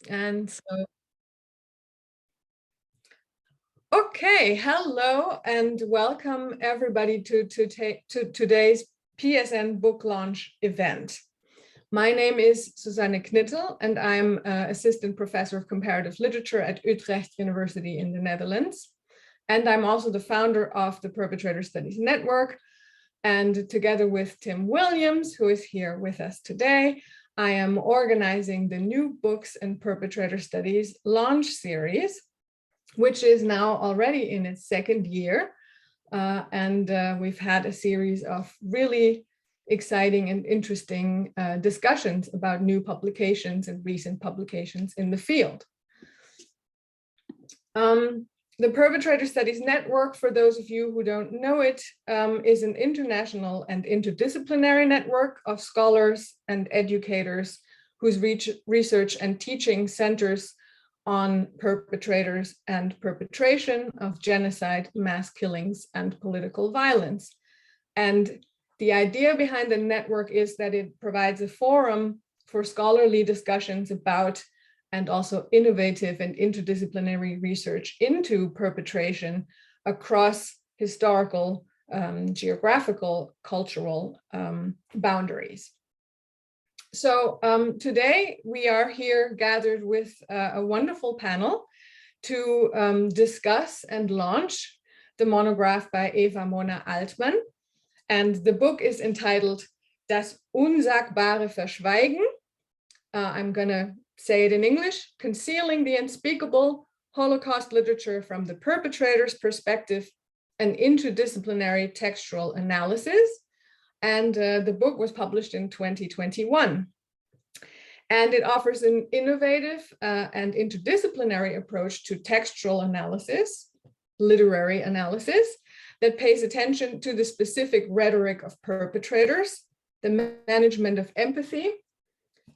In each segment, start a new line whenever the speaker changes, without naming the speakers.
And so, okay, hello and welcome everybody to today's PSN Book Launch event. My name is Susanne Knittel and I'm Assistant Professor of Comparative Literature at Utrecht University in the Netherlands. And I'm also the founder of the Perpetrator Studies Network. And together with Tim Williams, who is here with us today, I am organizing the New Books and Perpetrator Studies Launch Series, which is now already in its second year. We've had a series of really exciting and interesting discussions about new publications and recent publications in the field. The Perpetrator Studies Network, for those of you who don't know it, is an international and interdisciplinary network of scholars and educators whose research and teaching centers on perpetrators and perpetration of genocide, mass killings, and political violence. And the idea behind the network is that it provides a forum for scholarly discussions about and also innovative and interdisciplinary research into perpetration across historical, geographical, cultural boundaries. So today we are here gathered with a wonderful panel to discuss and launch the monograph by Eva Mona Altmann. And the book is entitled Das Unsagbare Verschweigen. I'm going to say it in English: Concealing the Unspeakable, Holocaust-Literature from the Perpetrator's Perspective, an Interdisciplinary Textual Analysis. And the book was published in 2021. And it offers an innovative and interdisciplinary approach to textual analysis, literary analysis, that pays attention to the specific rhetoric of perpetrators, the management of empathy,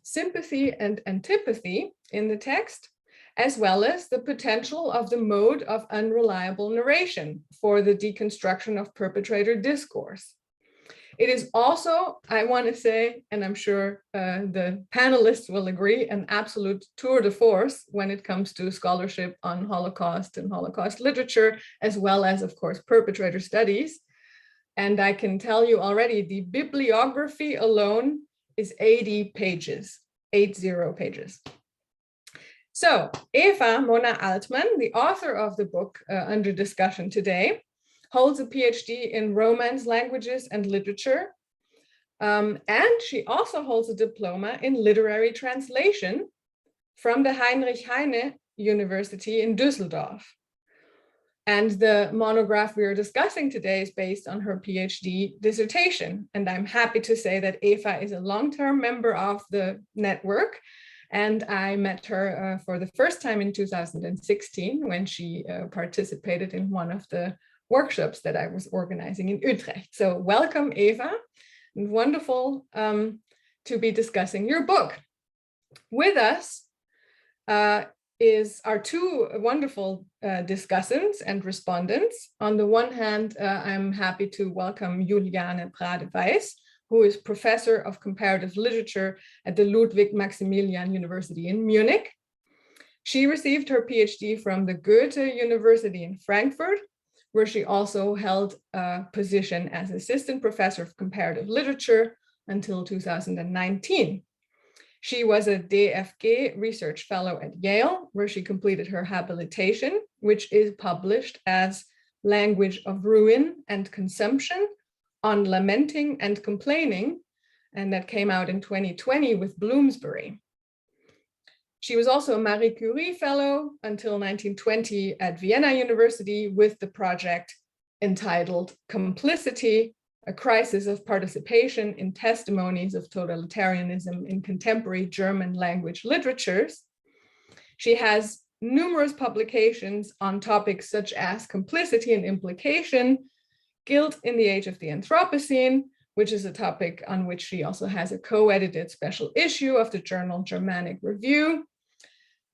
sympathy and antipathy in the text, as well as the potential of the mode of unreliable narration for the deconstruction of perpetrator discourse. It is also, I want to say, and I'm sure the panelists will agree, an absolute tour de force when it comes to scholarship on Holocaust and Holocaust literature, as well as, of course, perpetrator studies. And I can tell you already, the bibliography alone is 80 pages, 80 pages. So Eva Mona Altmann, the author of the book under discussion today, holds a PhD in Romance languages and literature. And she also holds a diploma in literary translation from the Heinrich Heine University in Düsseldorf. And the monograph we are discussing today is based on her PhD dissertation. And I'm happy to say that Eva is a long-term member of the network. And I met her for the first time in 2016 when she participated in one of the workshops that I was organizing in Utrecht. So welcome, Eva. And wonderful to be discussing your book. With us are two wonderful discussants and respondents. On the one hand, I'm happy to welcome Juliane Prade-Weiss, who is professor of comparative literature at the Ludwig Maximilian University in Munich. She received her PhD from the Goethe University in Frankfurt, where she also held a position as assistant professor of comparative literature until 2019. She was a DFG research fellow at Yale, where she completed her habilitation, which is published as Language of Ruin and Consumption on Lamenting and Complaining, and that came out in 2020 with Bloomsbury. She was also a Marie Curie Fellow until 1920 at Vienna University with the project entitled Complicity, a Crisis of Participation in Testimonies of Totalitarianism in Contemporary German Language Literatures. She has numerous publications on topics such as complicity and implication, guilt in the age of the Anthropocene, which is a topic on which she also has a co-edited special issue of the journal Germanic Review,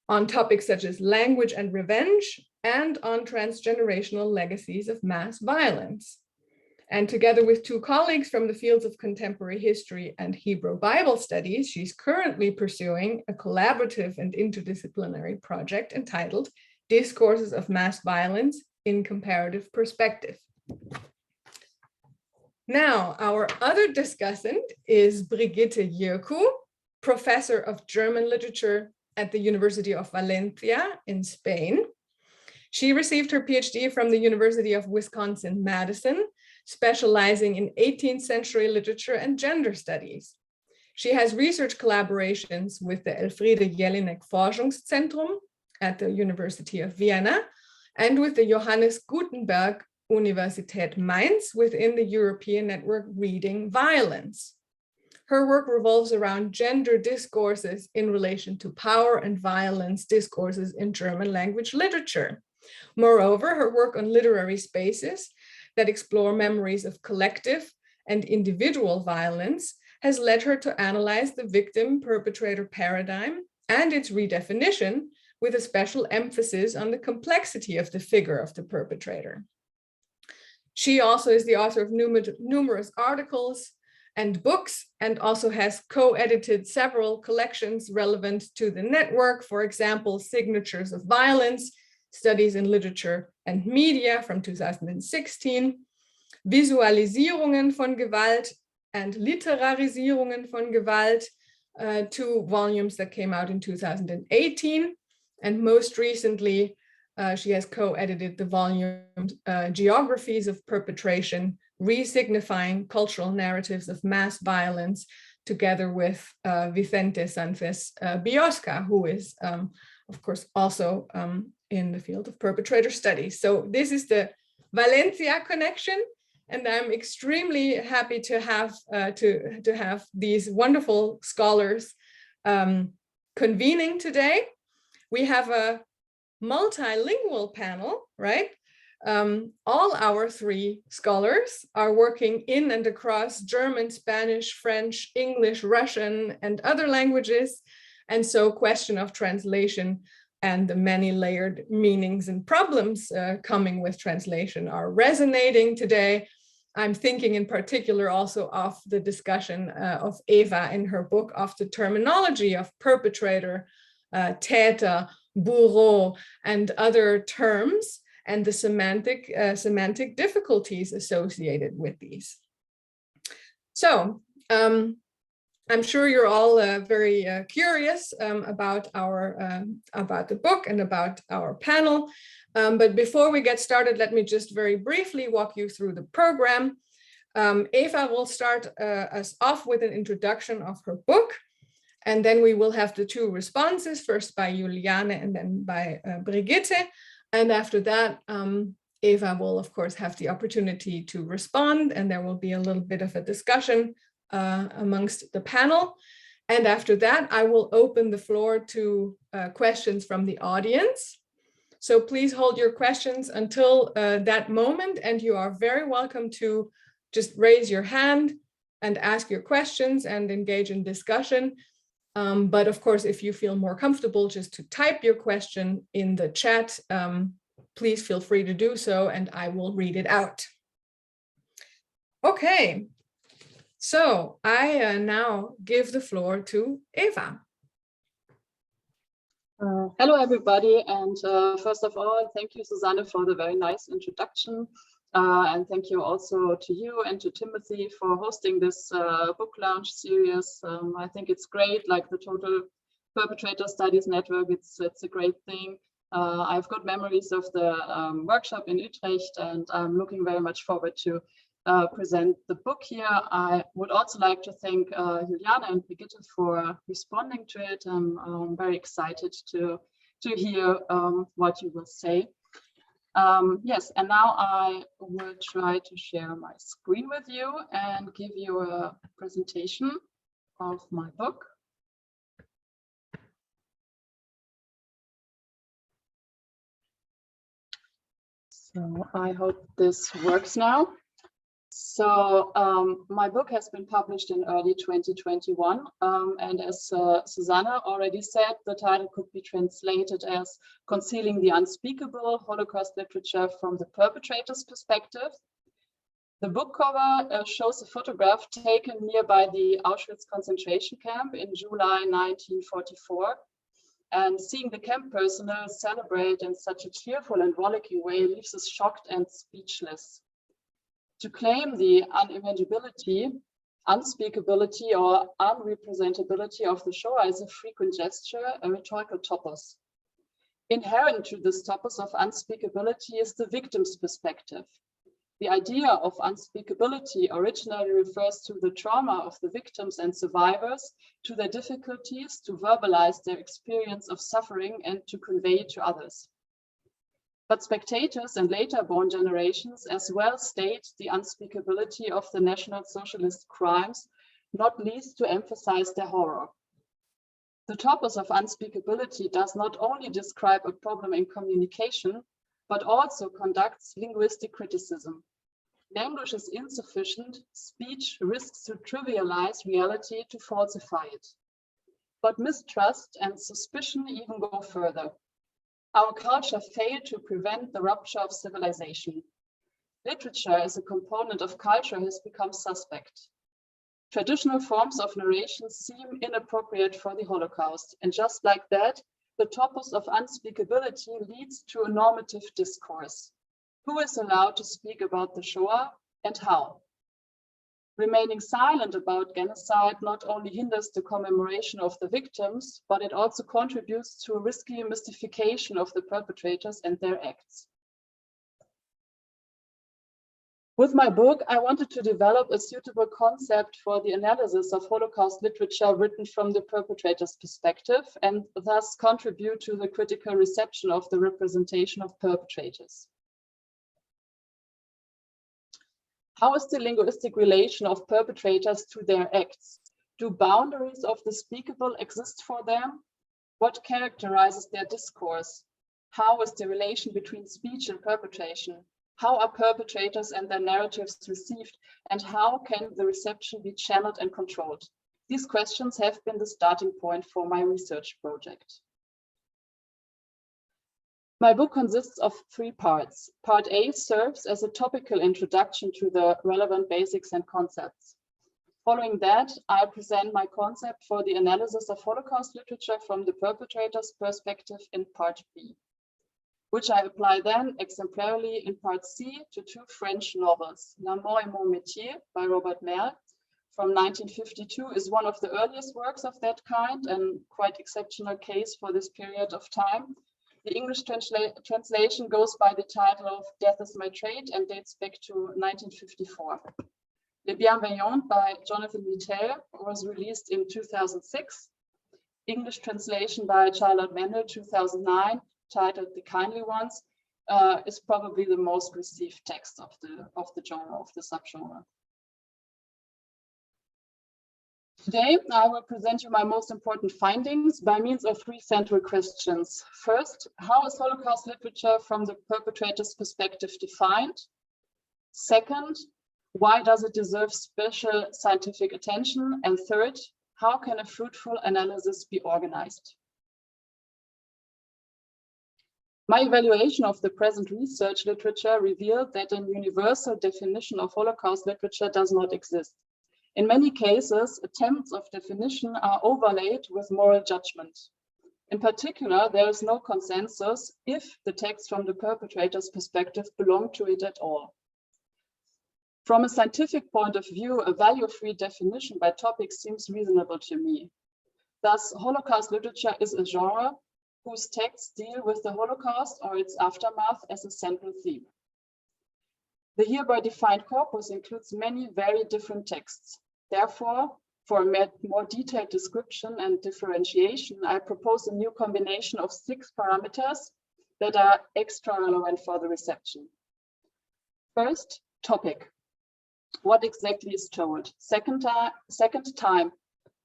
on topics such as language and revenge, and on transgenerational legacies of mass violence. And together with two colleagues from the fields of contemporary history and Hebrew Bible studies, she's currently pursuing a collaborative and interdisciplinary project entitled Discourses of Mass Violence in Comparative Perspective. Now, our other discussant is Brigitte Yoko, professor of German literature at the University of Valencia in Spain. She received her PhD from the University of Wisconsin-Madison, specializing in 18th century literature and gender studies. She has research collaborations with the Elfriede Jelinek Forschungszentrum at the University of Vienna and with the Johannes Gutenberg Universität Mainz within the European network Reading Violence. Her work revolves around gender discourses in relation to power and violence discourses in German language literature. Moreover, her work on literary spaces that explore memories of collective and individual violence has led her to analyze the victim-perpetrator paradigm and its redefinition, with a special emphasis on the complexity of the figure of the perpetrator. She also is the author of numerous articles and books, and also has co-edited several collections relevant to the network, for example, Signatures of Violence, Studies in Literature and Media from 2016, Visualisierungen von Gewalt and Literarisierungen von Gewalt, two volumes that came out in 2018, and most recently, she has co-edited the volume Geographies of Perpetration, Resignifying Cultural Narratives of Mass Violence, together with Vicente Sanfes Biosca, who is, of course, also in the field of perpetrator studies. So this is the Valencia connection, and I'm extremely happy to have these wonderful scholars convening today. We have a multilingual panel, right? All our three scholars are working in and across German, Spanish, French, English, Russian, and other languages. And so question of translation and the many layered meanings and problems coming with translation are resonating today. I'm thinking in particular also of the discussion of Eva in her book of the terminology of perpetrator, Täter, bourreau, and other terms, and the semantic difficulties associated with these. So I'm sure you're all very curious about the book and about our panel. But before we get started, let me just very briefly walk you through the program. Eva will start us off with an introduction of her book. And then we will have the two responses, first by Juliane and then by Brigitte. And after that, Eva will, of course, have the opportunity to respond, and there will be a little bit of a discussion amongst the panel. And after that, I will open the floor to questions from the audience. So please hold your questions until that moment, and you are very welcome to just raise your hand and ask your questions and engage in discussion. But of course, if you feel more comfortable just to type your question in the chat, please feel free to do so, and I will read it out. Okay, so I now give the floor to Eva.
Hello, everybody. And first of all, thank you, Susanne, for the very nice introduction. And thank you also to you and to Timothy for hosting this book launch series. I think it's great, like the total Perpetrator Studies Network. It's a great thing. I've got memories of the workshop in Utrecht, and I'm looking very much forward to present the book here. I would also like to thank Juliane and Brigitte for responding to it. I'm very excited to hear what you will say. Yes, and now I will try to share my screen with you and give you a presentation of my book. So I hope this works now. So my book has been published in early 2021, and as Susanne already said, the title could be translated as Concealing the Unspeakable, Holocaust Literature from the Perpetrator's Perspective. The book cover shows a photograph taken nearby the Auschwitz concentration camp in July 1944. And seeing the camp personnel celebrate in such a cheerful and rollicking way leaves us shocked and speechless. To claim the unimaginability, unspeakability, or unrepresentability of the Shoah is a frequent gesture, a rhetorical topos. Inherent to this topos of unspeakability is the victim's perspective. The idea of unspeakability originally refers to the trauma of the victims and survivors, to their difficulties to verbalize their experience of suffering and to convey it to others. But spectators and later born generations as well state the unspeakability of the National Socialist crimes, not least to emphasize their horror. The topos of unspeakability does not only describe a problem in communication, but also conducts linguistic criticism. Language is insufficient, speech risks to trivialize reality to falsify it. But mistrust and suspicion even go further. Our culture failed to prevent the rupture of civilization. Literature as a component of culture has become suspect. Traditional forms of narration seem inappropriate for the Holocaust, and just like that, the topos of unspeakability leads to a normative discourse. Who is allowed to speak about the Shoah and how? Remaining silent about genocide not only hinders the commemoration of the victims, but it also contributes to a risky mystification of the perpetrators and their acts. With my book, I wanted to develop a suitable concept for the analysis of Holocaust literature written from the perpetrator's perspective, and thus contribute to the critical reception of the representation of perpetrators. How is the linguistic relation of perpetrators to their acts? Do boundaries of the speakable exist for them? What characterizes their discourse? How is the relation between speech and perpetration? How are perpetrators and their narratives received, and how can the reception be channeled and controlled? These questions have been the starting point for my research project. My book consists of 3 parts. Part A serves as a topical introduction to the relevant basics and concepts. Following that, I present my concept for the analysis of Holocaust literature from the perpetrator's perspective in Part B, which I apply then exemplarily in Part C to 2 French novels. La Mort et mon métier by Robert Merle from 1952 is one of the earliest works of that kind and quite exceptional case for this period of time. The English translation goes by the title of Death is My Trade and dates back to 1954. Les Bienveillants by Jonathan Littell was released in 2006. English translation by Charlotte Mendel, 2009, titled The Kindly Ones, is probably the most received text of the genre, of the subgenre. Today, I will present you my most important findings by means of 3 central questions. First, how is Holocaust literature from the perpetrator's perspective defined? Second, why does it deserve special scientific attention? And third, how can a fruitful analysis be organized? My evaluation of the present research literature revealed that a universal definition of Holocaust literature does not exist. In many cases, attempts of definition are overlaid with moral judgment. In particular, there is no consensus if the texts from the perpetrator's perspective belong to it at all. From a scientific point of view, a value-free definition by topic seems reasonable to me. Thus, Holocaust literature is a genre whose texts deal with the Holocaust or its aftermath as a central theme. The hereby defined corpus includes many very different texts. Therefore, for a more detailed description and differentiation, I propose a new combination of 6 parameters that are extra relevant for the reception. First, topic. What exactly is told? Second, time.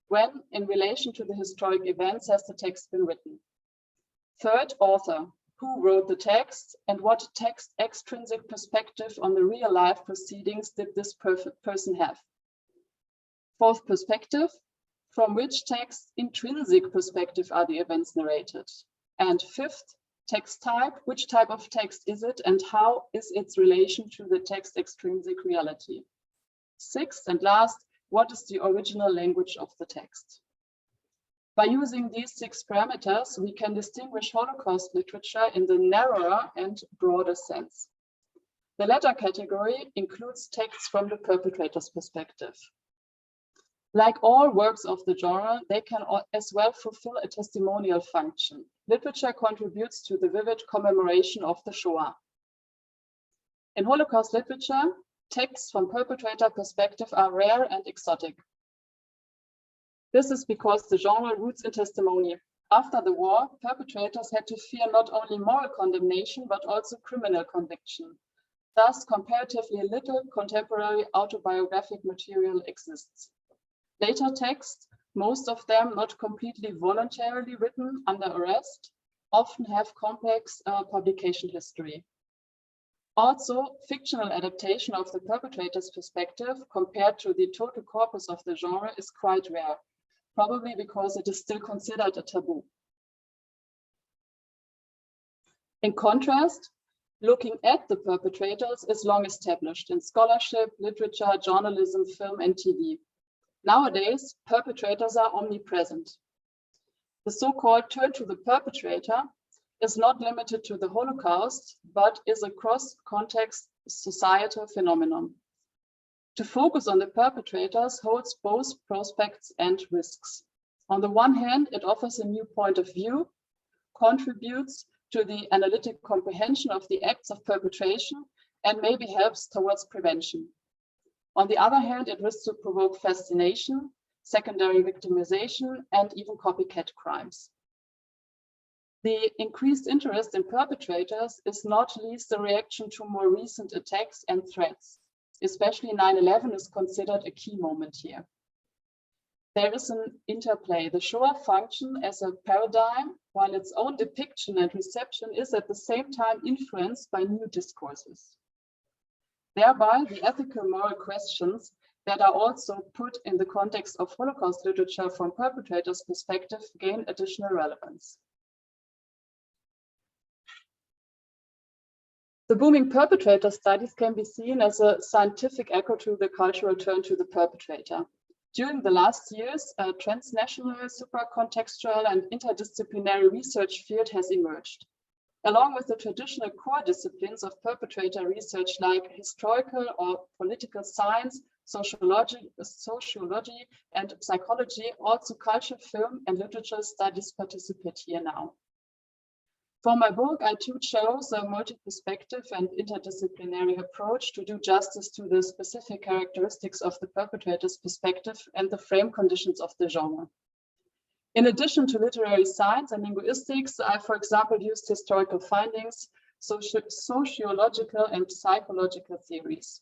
When, in relation to the historic events, has the text been written? Third, author. Who wrote the text and what text extrinsic perspective on the real life proceedings did this person have? Fourth, perspective. From which text intrinsic perspective are the events narrated? And fifth, Text type, which type of text is it, and how is its relation to the text extrinsic reality? Sixth and last, what is the original language of the text? By using these 6 parameters, we can distinguish Holocaust literature in the narrower and broader sense. The latter category includes texts from the perpetrator's perspective. Like all works of the genre, they can as well fulfill a testimonial function. Literature contributes to the vivid commemoration of the Shoah. In Holocaust literature, texts from perpetrator perspective are rare and exotic. This is because the genre roots in testimony. After the war, perpetrators had to fear not only moral condemnation, but also criminal conviction. Thus, comparatively little contemporary autobiographic material exists. Later texts, most of them not completely voluntarily written under arrest, often have complex publication history. Also, fictional adaptation of the perpetrator's perspective compared to the total corpus of the genre is quite rare, probably because it is still considered a taboo. In contrast, looking at the perpetrators is long established in scholarship, literature, journalism, film, and TV. Nowadays, perpetrators are omnipresent. The so-called turn to the perpetrator is not limited to the Holocaust, but is a cross-context societal phenomenon. To focus on the perpetrators holds both prospects and risks. On the one hand, it offers a new point of view, contributes to the analytic comprehension of the acts of perpetration, and maybe helps towards prevention. On the other hand, it risks to provoke fascination, secondary victimization, and even copycat crimes. The increased interest in perpetrators is not least a reaction to more recent attacks and threats. Especially 9/11 is considered a key moment here. There is an interplay. The Shoah function as a paradigm, while its own depiction and reception is at the same time influenced by new discourses. Thereby, the ethical moral questions that are also put in the context of Holocaust literature from perpetrators' perspective gain additional relevance. The booming perpetrator studies can be seen as a scientific echo to the cultural turn to the perpetrator. During the last years, a transnational, supracontextual, and interdisciplinary research field has emerged. Along with the traditional core disciplines of perpetrator research like historical or political science, sociology, and psychology, also culture, film, and literature studies participate here now. For my book, I too chose a multi-perspective and interdisciplinary approach to do justice to the specific characteristics of the perpetrator's perspective and the frame conditions of the genre. In addition to literary science and linguistics, I, for example, used historical findings, sociological and psychological theories.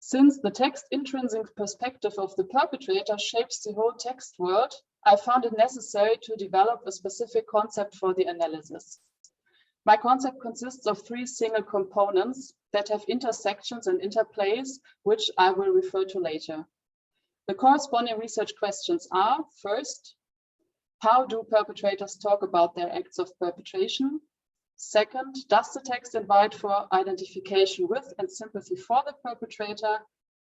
Since the text intrinsic perspective of the perpetrator shapes the whole text world, I found it necessary to develop a specific concept for the analysis. My concept consists of 3 single components that have intersections and interplays, which I will refer to later. The corresponding research questions are, first, how do perpetrators talk about their acts of perpetration? Second, does the text invite for identification with and sympathy for the perpetrator?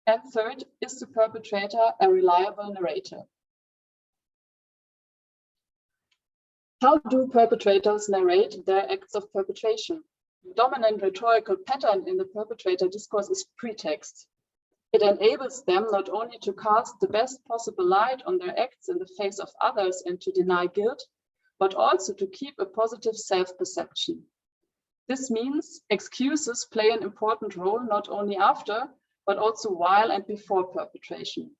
And third, is the perpetrator a reliable narrator? How do perpetrators narrate their acts of perpetration? The dominant rhetorical pattern in the perpetrator discourse is pretext. It enables them not only to cast the best possible light on their acts in the face of others and to deny guilt, but also to keep a positive self-perception. This means excuses play an important role not only after, but also while and before perpetration.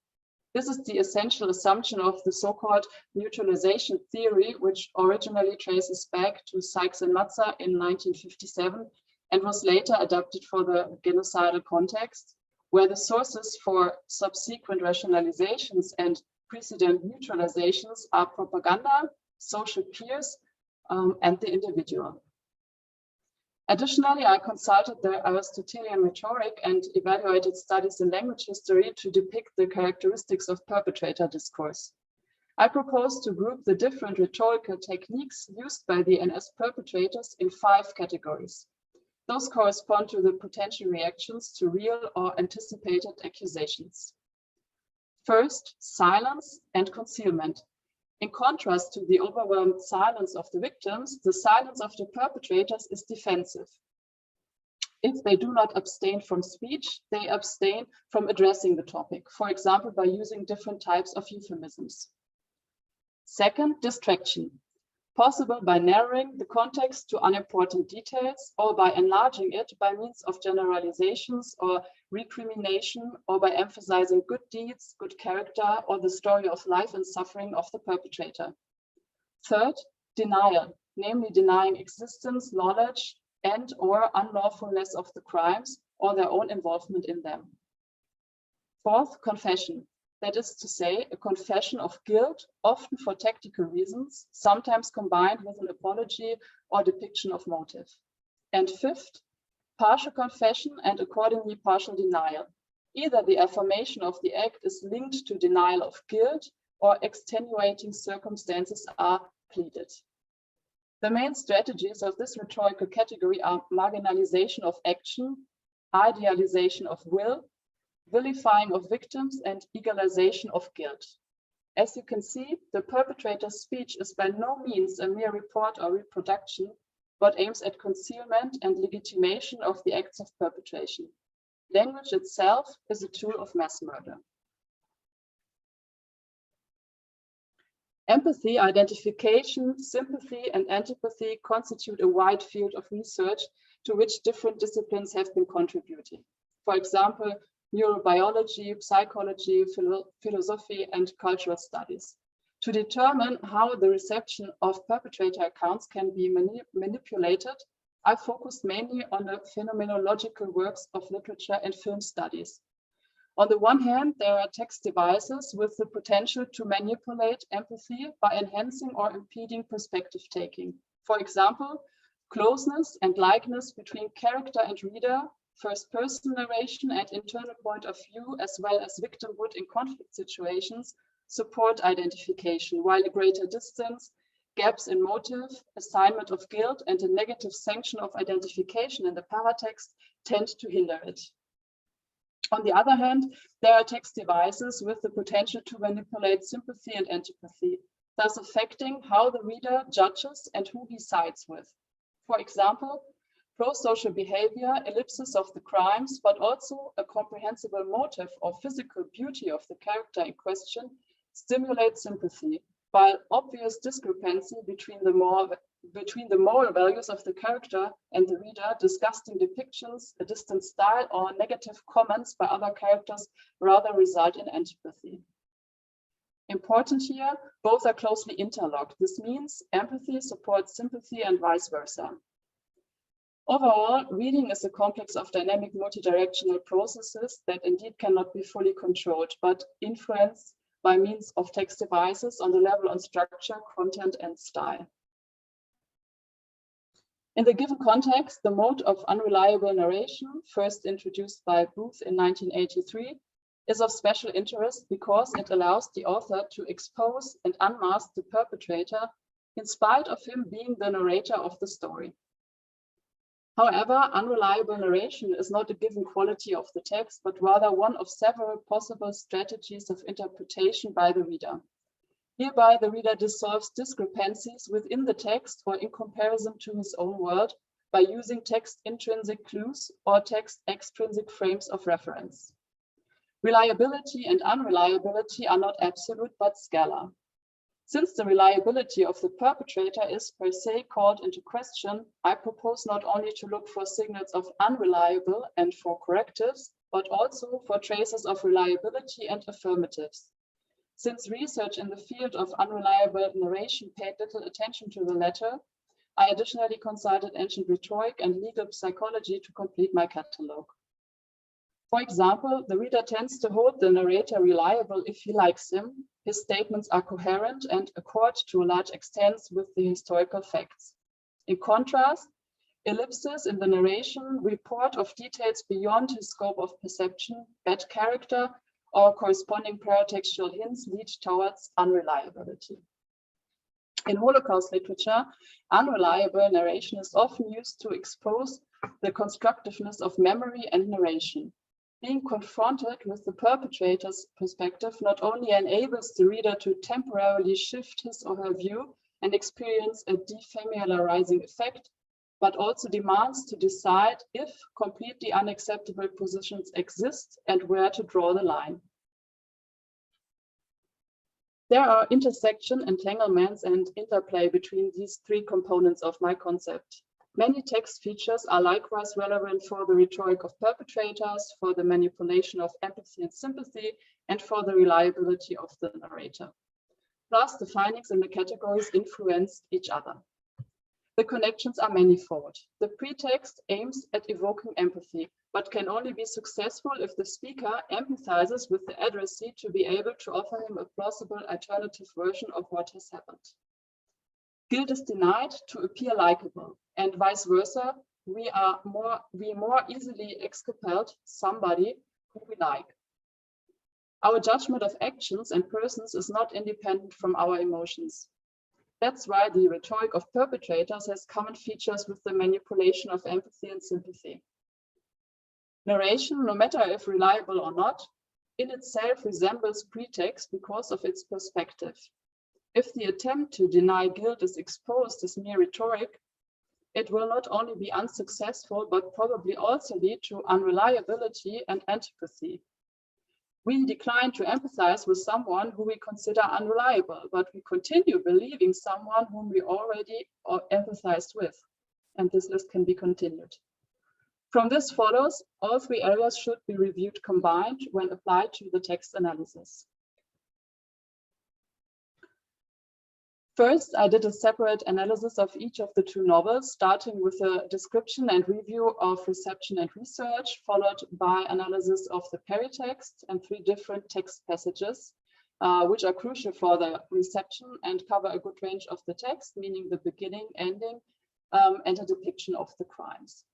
This is the essential assumption of the so-called neutralization theory, which originally traces back to Sykes and Matza in 1957 and was later adapted for the genocidal context, where the sources for subsequent rationalizations and precedent neutralizations are propaganda, social peers, and the individual. Additionally, I consulted the Aristotelian rhetoric and evaluated studies in language history to depict the characteristics of perpetrator discourse. I propose to group the different rhetorical techniques used by the NS perpetrators in 5 categories. Those correspond to the potential reactions to real or anticipated accusations. First, silence and concealment. In contrast to the overwhelmed silence of the victims, the silence of the perpetrators is defensive. If they do not abstain from speech, they abstain from addressing the topic, for example, by using different types of euphemisms. Second, distraction, possible by narrowing the context to unimportant details or by enlarging it by means of generalizations or recrimination or by emphasizing good deeds, good character, or the story of life and suffering of the perpetrator. Third, denial, namely denying existence, knowledge, and or unlawfulness of the crimes or their own involvement in them. Fourth, confession, that is to say, a confession of guilt, often for tactical reasons, sometimes combined with an apology or depiction of motive. And fifth, partial confession and accordingly partial denial. Either the affirmation of the act is linked to denial of guilt or extenuating circumstances are pleaded. The main strategies of this rhetorical category are marginalization of action, idealization of will, vilifying of victims, and egalization of guilt. As you can see, the perpetrator's speech is by no means a mere report or reproduction, but aims at concealment and legitimation of the acts of perpetration. Language itself is a tool of mass murder. Empathy, identification, sympathy, and antipathy constitute a wide field of research to which different disciplines have been contributing. For example, neurobiology, psychology, philosophy, and cultural studies. To determine how the reception of perpetrator accounts can be manipulated, I focused mainly on the phenomenological works of literature and film studies. On the one hand, there are text devices with the potential to manipulate empathy by enhancing or impeding perspective taking. For example, closeness and likeness between character and reader, first-person narration and internal point of view, as well as victimhood in conflict situations, support identification, while a greater distance, gaps in motive, assignment of guilt, and a negative sanction of identification in the paratext tend to hinder it. On the other hand, there are text devices with the potential to manipulate sympathy and antipathy, thus affecting how the reader judges and who he sides with. For example, pro-social behavior, ellipsis of the crimes, but also a comprehensible motive or physical beauty of the character in question stimulates sympathy, while obvious discrepancy between the moral values of the character and the reader, disgusting depictions, a distant style, or negative comments by other characters rather result in antipathy. Important here, both are closely interlocked. This means empathy supports sympathy and vice versa. Overall, reading is a complex of dynamic multidirectional processes that indeed cannot be fully controlled, but influenced by means of text devices on the level of structure, content, and style. In the given context, the mode of unreliable narration, first introduced by Booth in 1983, is of special interest because it allows the author to expose and unmask the perpetrator in spite of him being the narrator of the story. However, unreliable narration is not a given quality of the text, but rather one of several possible strategies of interpretation by the reader. Hereby, the reader dissolves discrepancies within the text or in comparison to his own world by using text intrinsic clues or text extrinsic frames of reference. Reliability and unreliability are not absolute but scalar. Since the reliability of the perpetrator is per se called into question, I propose not only to look for signals of unreliable and for correctives, but also for traces of reliability and affirmatives. Since research in the field of unreliable narration paid little attention to the latter, I additionally consulted ancient rhetoric and legal psychology to complete my catalogue. For example, the reader tends to hold the narrator reliable if he likes him. His statements are coherent and accord to a large extent with the historical facts. In contrast, ellipses in the narration report of details beyond his scope of perception, bad character, or corresponding paratextual hints lead towards unreliability. In Holocaust literature, unreliable narration is often used to expose the constructiveness of memory and narration. Being confronted with the perpetrator's perspective not only enables the reader to temporarily shift his or her view and experience a defamiliarizing effect, but also demands to decide if completely unacceptable positions exist and where to draw the line. There are intersection, entanglements, and interplay between these three components of my concept. Many text features are likewise relevant for the rhetoric of perpetrators, for the manipulation of empathy and sympathy, and for the reliability of the narrator. Plus, the findings in the categories influence each other. The connections are manifold. The pretext aims at evoking empathy, but can only be successful if the speaker empathizes with the addressee to be able to offer him a plausible alternative version of what has happened. Guilt is denied to appear likable, and vice versa, we more easily exculpate somebody who we like. Our judgment of actions and persons is not independent from our emotions. That's why the rhetoric of perpetrators has common features with the manipulation of empathy and sympathy. Narration, no matter if reliable or not, in itself resembles pretext because of its perspective. If the attempt to deny guilt is exposed as mere rhetoric, it will not only be unsuccessful, but probably also lead to unreliability and antipathy. We decline to empathize with someone who we consider unreliable, but we continue believing someone whom we already empathized with. And this list can be continued. From this follows, all three areas should be reviewed combined when applied to the text analysis. First, I did a separate analysis of each of the two novels, starting with a description and review of reception and research, followed by analysis of the peritext and three different text passages, which are crucial for the reception and cover a good range of the text, meaning the beginning, ending, and a depiction of the crimes.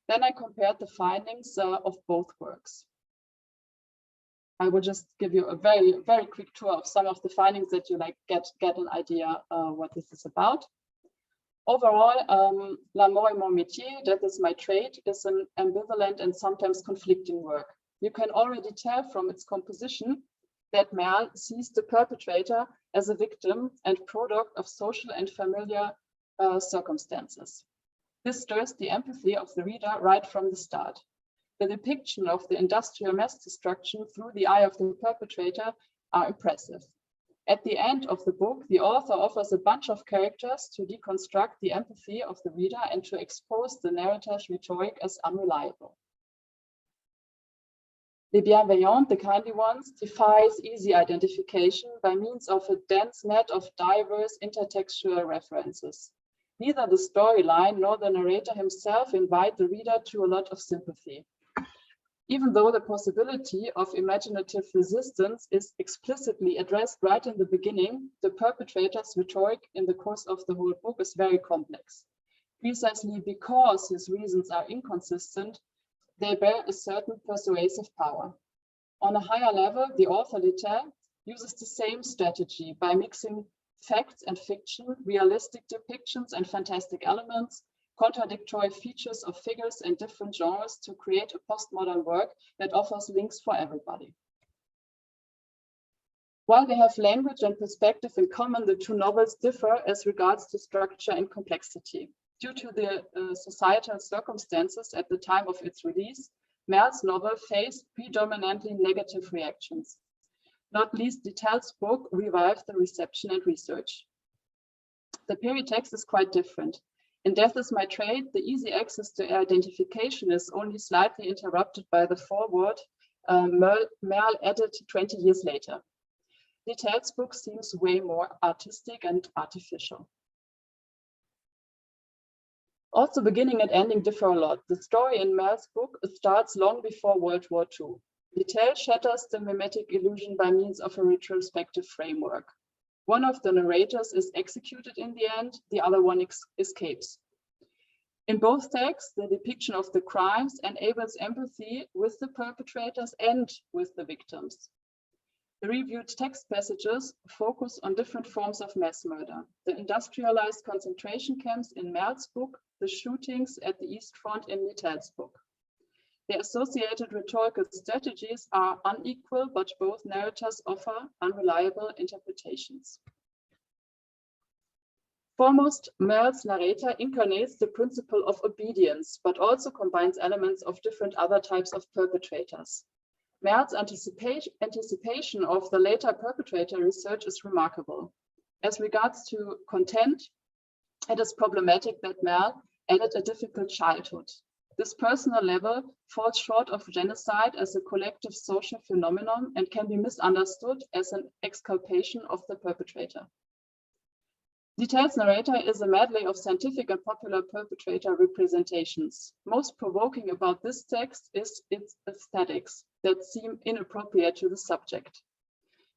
Then I compared the findings of both works. I will just give you a very, very quick tour of some of the findings that you get an idea what this is about. Overall, L'amour est mon métier, Death is my trade, is an ambivalent and sometimes conflicting work. You can already tell from its composition that Merle sees the perpetrator as a victim and product of social and familiar circumstances. This stirs the empathy of the reader right from the start. The depiction of the industrial mass destruction through the eye of the perpetrator are impressive. At the end of the book, the author offers a bunch of characters to deconstruct the empathy of the reader and to expose the narrator's rhetoric as unreliable. Les bienveillantes, the kindly ones, defies easy identification by means of a dense net of diverse intertextual references. Neither the storyline nor the narrator himself invite the reader to a lot of sympathy. Even though the possibility of imaginative resistance is explicitly addressed right in the beginning, the perpetrator's rhetoric in the course of the whole book is very complex. Precisely because his reasons are inconsistent, they bear a certain persuasive power. On a higher level, the author Littel uses the same strategy by mixing facts and fiction, realistic depictions and fantastic elements, contradictory features of figures and different genres to create a postmodern work that offers links for everybody. While they have language and perspective in common, the two novels differ as regards to structure and complexity. Due to the societal circumstances at the time of its release, Merle's novel faced predominantly negative reactions. Not least, Littel's book revived the reception and research. The peritext is quite different. In Death is My Trade, the easy access to identification is only slightly interrupted by the foreword Merle added 20 years later. Littel's book seems way more artistic and artificial. Also, beginning and ending differ a lot. The story in Merle's book starts long before World War II. Littel shatters the mimetic illusion by means of a retrospective framework. One of the narrators is executed in the end, the other one escapes. In both texts, the depiction of the crimes enables empathy with the perpetrators and with the victims. The reviewed text passages focus on different forms of mass murder, the industrialized concentration camps in Merl's book, the shootings at the East Front in Knittel's book. The associated rhetorical strategies are unequal, but both narrators offer unreliable interpretations. Foremost, Merl's narrator incarnates the principle of obedience, but also combines elements of different other types of perpetrators. Merl's anticipation of the later perpetrator research is remarkable. As regards to content, it is problematic that Merl added a difficult childhood. This personal level falls short of genocide as a collective social phenomenon and can be misunderstood as an exculpation of the perpetrator. Detail's narrator is a medley of scientific and popular perpetrator representations. Most provoking about this text is its aesthetics that seem inappropriate to the subject.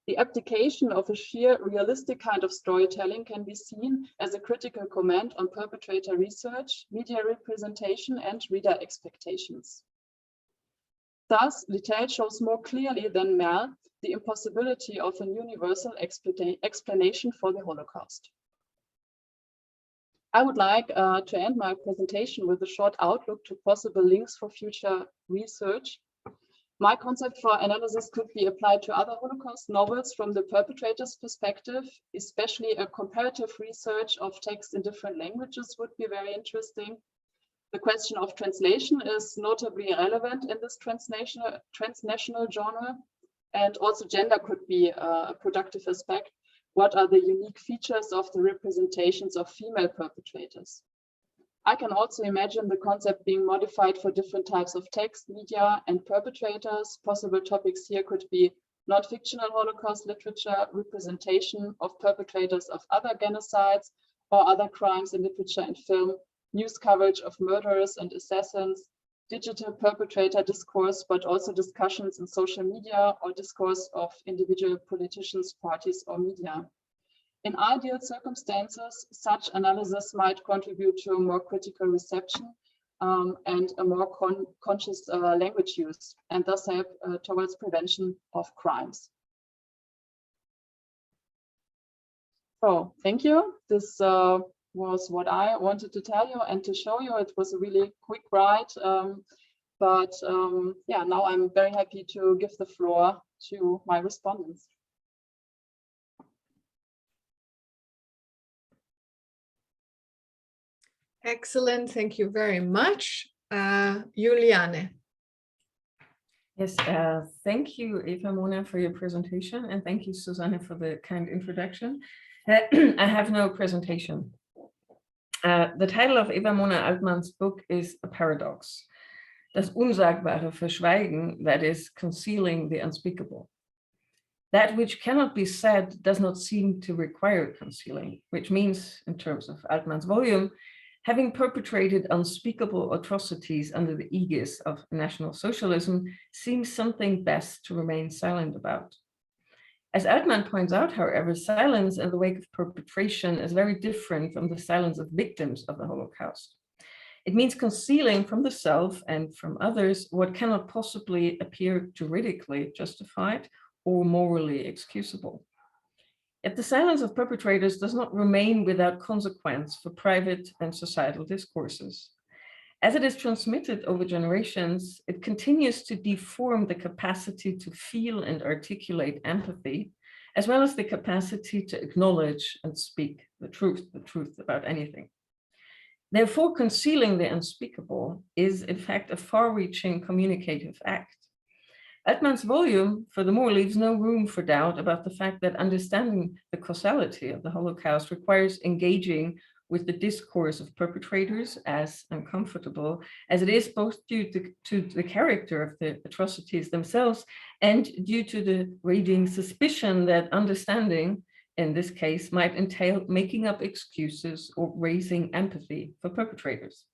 The abdication of a sheer realistic kind of storytelling can be seen as a critical comment on perpetrator research, media representation, and reader expectations. Thus, Detail shows more clearly than Merl the impossibility of a universal explanation for the Holocaust. I would like to end my presentation with a short outlook to possible links for future research. My concept for analysis could be applied to other Holocaust novels from the perpetrator's perspective, especially a comparative research of text in different languages would be very interesting. The question of translation is notably relevant in this transnational genre, and also gender could be a productive aspect. What are the unique features of the representations of female perpetrators? I can also imagine the concept being modified for different types of text, media, and perpetrators. Possible topics here could be non-fictional Holocaust literature, representation of perpetrators of other genocides or other crimes in literature and film, news coverage of murderers and assassins, digital perpetrator discourse, but also discussions in social media or discourse of individual politicians, parties, or media. In ideal circumstances, such analysis might contribute to a more critical reception and a more conscious language use, and thus help towards prevention of crimes. So, thank you. This was what I wanted to tell you and to show you. It was a really quick ride, yeah, now I'm very happy to give the floor to my respondents.
Excellent, thank you very much. Juliane.
Yes, thank you, Eva Mona, for your presentation, and thank you, Susanne, for the kind introduction. I have no presentation. The title of Eva Mona Altmann's book is a paradox. Das Unsagbare Verschweigen, that is, Concealing the Unspeakable. That which cannot be said does not seem to require concealing, which means, in terms of Altmann's volume, having perpetrated unspeakable atrocities under the aegis of National Socialism seems something best to remain silent about. As Altmann points out, however, silence in the wake of perpetration is very different from the silence of victims of the Holocaust. It means concealing from the self and from others what cannot possibly appear juridically justified or morally excusable. Yet the silence of perpetrators does not remain without consequence for private and societal discourses. As it is transmitted over generations, it continues to deform the capacity to feel and articulate empathy, as well as the capacity to acknowledge and speak the truth about anything. Therefore, concealing the unspeakable is, in fact, a far-reaching communicative act. Altmann's volume, furthermore, leaves no room for doubt about the fact that understanding the causality of the Holocaust requires engaging with the discourse of perpetrators, as uncomfortable as it is, both due to the character of the atrocities themselves and due to the raging suspicion that understanding, in this case, might entail making up excuses or raising empathy for perpetrators.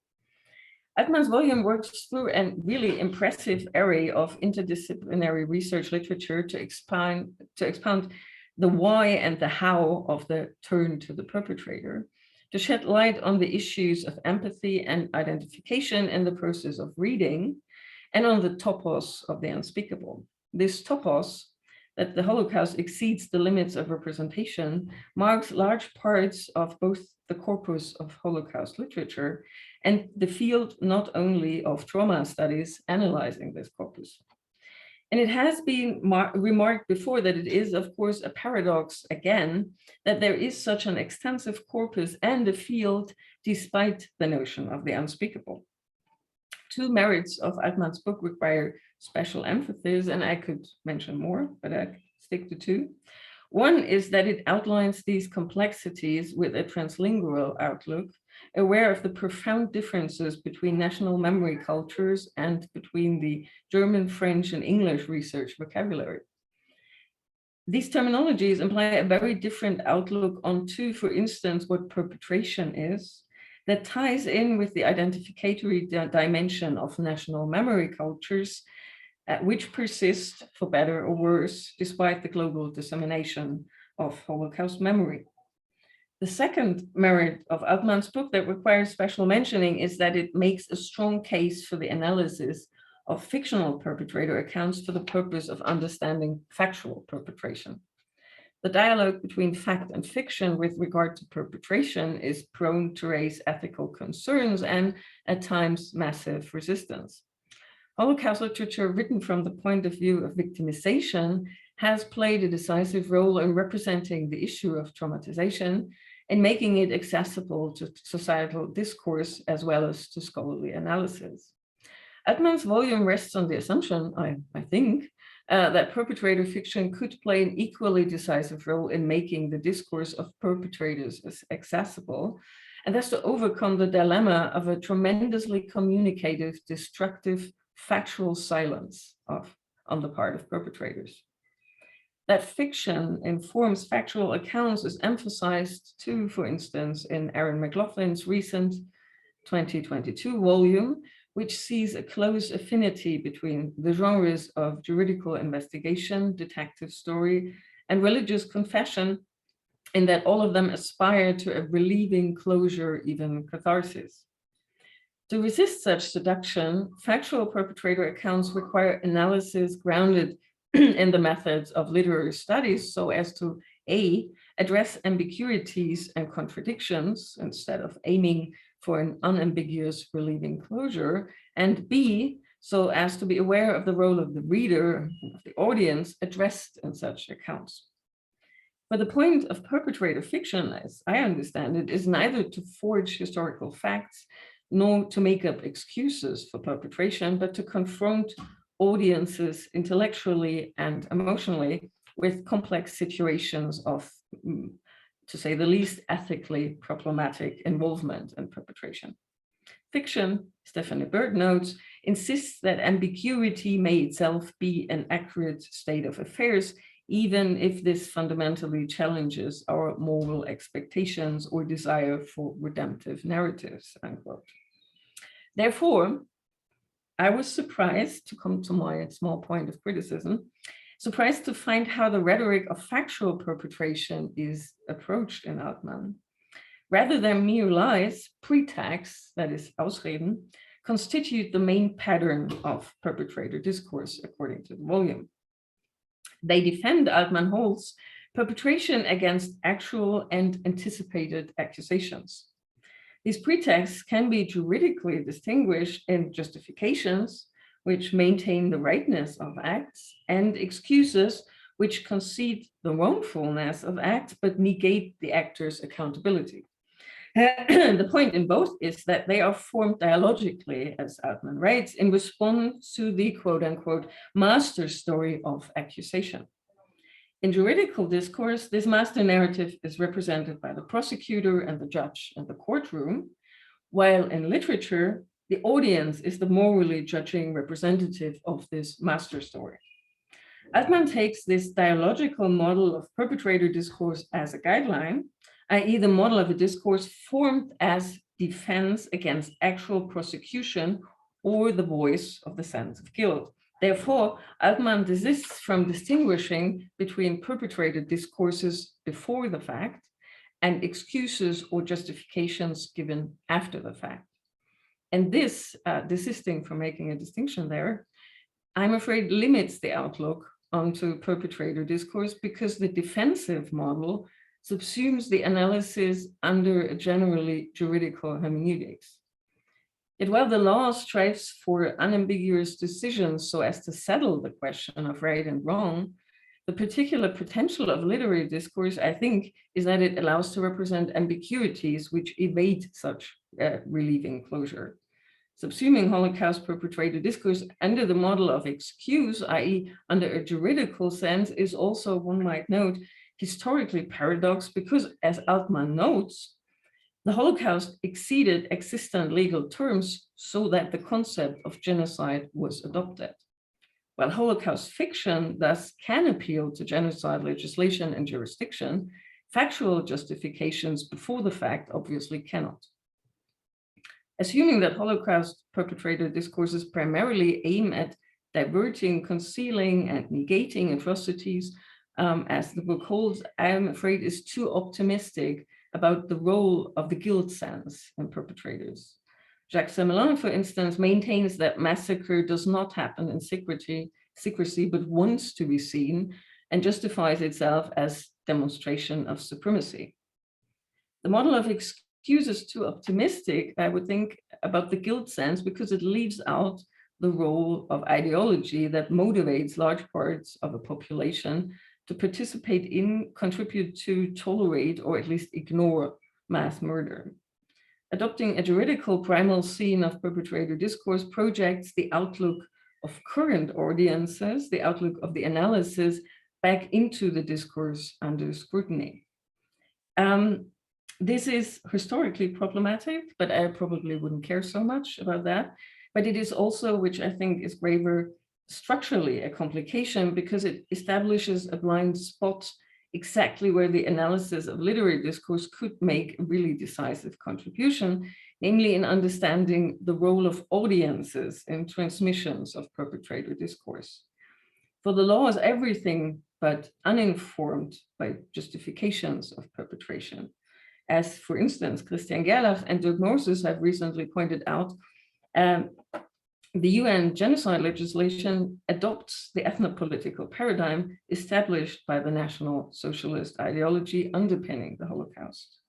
Altmann's volume works through a really impressive array of interdisciplinary research literature to expound the why and the how of the turn to the perpetrator, to shed light on the issues of empathy and identification in the process of reading, and on the topos of the unspeakable. This topos, that the Holocaust exceeds the limits of representation marks large parts of both the corpus of Holocaust literature and the field not only of trauma studies analyzing this corpus. And it has been remarked before that it is, of course, a paradox, again, that there is such an extensive corpus and a field despite the notion of the unspeakable. Two merits of Altmann's book require special emphasis, and I could mention more, but I stick to two. One is that it outlines these complexities with a translingual outlook, aware of the profound differences between national memory cultures and between the German, French, and English research vocabulary. These terminologies imply a very different outlook onto, for instance, what perpetration is, that ties in with the identificatory dimension of national memory cultures, which persist, for better or worse, despite the global dissemination of Holocaust memory. The second merit of Altmann's book that requires special mentioning is that it makes a strong case for the analysis of fictional perpetrator accounts for the purpose of understanding factual perpetration. The dialogue between fact and fiction with regard to perpetration is prone to raise ethical concerns and, at times, massive resistance. Holocaust literature written from the point of view of victimization has played a decisive role in representing the issue of traumatization and making it accessible to societal discourse as well as to scholarly analysis. Altmann's volume rests on the assumption, I think, that perpetrator fiction could play an equally decisive role in making the discourse of perpetrators accessible, and thus to overcome the dilemma of a tremendously communicative, destructive, factual silence on the part of perpetrators. That fiction informs factual accounts is emphasized too, for instance, in Aaron McLaughlin's recent 2022 volume, which sees a close affinity between the genres of juridical investigation, detective story, and religious confession, in that all of them aspire to a relieving closure, even catharsis. To resist such seduction, factual perpetrator accounts require analysis grounded in the methods of literary studies so as to A, address ambiguities and contradictions instead of aiming for an unambiguous relieving closure, and B, so as to be aware of the role of the reader, of the audience addressed in such accounts. But the point of perpetrator fiction, as I understand it, is neither to forge historical facts nor to make up excuses for perpetration, but to confront audiences intellectually and emotionally with complex situations of, to say the least, ethically problematic involvement in perpetration. Fiction, Stephanie Bird notes, insists that ambiguity may itself be an accurate state of affairs, even if this fundamentally challenges our moral expectations or desire for redemptive narratives, unquote. Therefore, I was surprised, to come to my small point of criticism, surprised to find how the rhetoric of factual perpetration is approached in Altmann. Rather than mere lies, pretexts, that is, Ausreden, constitute the main pattern of perpetrator discourse, according to the volume. They defend, Altmann holds, perpetration against actual and anticipated accusations. These pretexts can be juridically distinguished in justifications, which maintain the rightness of acts, and excuses, which concede the wrongfulness of acts, but negate the actor's accountability. The point in both is that they are formed dialogically, as Altmann writes, in response to the quote-unquote master story of accusation. In juridical discourse, this master narrative is represented by the prosecutor and the judge in the courtroom, while in literature, the audience is the morally judging representative of this master story. Altmann takes this dialogical model of perpetrator discourse as a guideline, i.e. the model of a discourse formed as defense against actual prosecution or the voice of the sense of guilt. Therefore, Altmann desists from distinguishing between perpetrated discourses before the fact and excuses or justifications given after the fact. And this, desisting from making a distinction there, I'm afraid limits the outlook onto perpetrator discourse because the defensive model subsumes the analysis under a generally juridical hermeneutics. Yet while the law strives for unambiguous decisions so as to settle the question of right and wrong, the particular potential of literary discourse, I think, is that it allows to represent ambiguities which evade such relieving closure. Subsuming Holocaust perpetrator discourse under the model of excuse, i.e. under a juridical sense, is also, one might note, historically paradox because, as Altmann notes, the Holocaust exceeded existent legal terms so that the concept of genocide was adopted. While Holocaust fiction thus can appeal to genocide legislation and jurisdiction, factual justifications before the fact obviously cannot. Assuming that Holocaust perpetrator discourses primarily aim at diverting, concealing, and negating atrocities, as the book holds, I am afraid is too optimistic about the role of the guilt sense in perpetrators. Jacques Semelin, for instance, maintains that massacre does not happen in secrecy, but wants to be seen and justifies itself as demonstration of supremacy. The model of excuse is too optimistic, I would think, about the guilt sense because it leaves out the role of ideology that motivates large parts of a population to participate in, contribute to, tolerate, or at least ignore mass murder. Adopting a juridical primal scene of perpetrator discourse projects the outlook of current audiences, the outlook of the analysis, back into the discourse under scrutiny. This is historically problematic, but I probably wouldn't care so much about that. But it is also, which I think is graver, structurally a complication because it establishes a blind spot exactly where the analysis of literary discourse could make a really decisive contribution, namely in understanding the role of audiences in transmissions of perpetrator discourse. For the law is everything but uninformed by justifications of perpetration. As, for instance, Christian Gerlach and Dirk Moses have recently pointed out, the UN genocide legislation adopts the ethnopolitical paradigm established by the National Socialist ideology underpinning the Holocaust.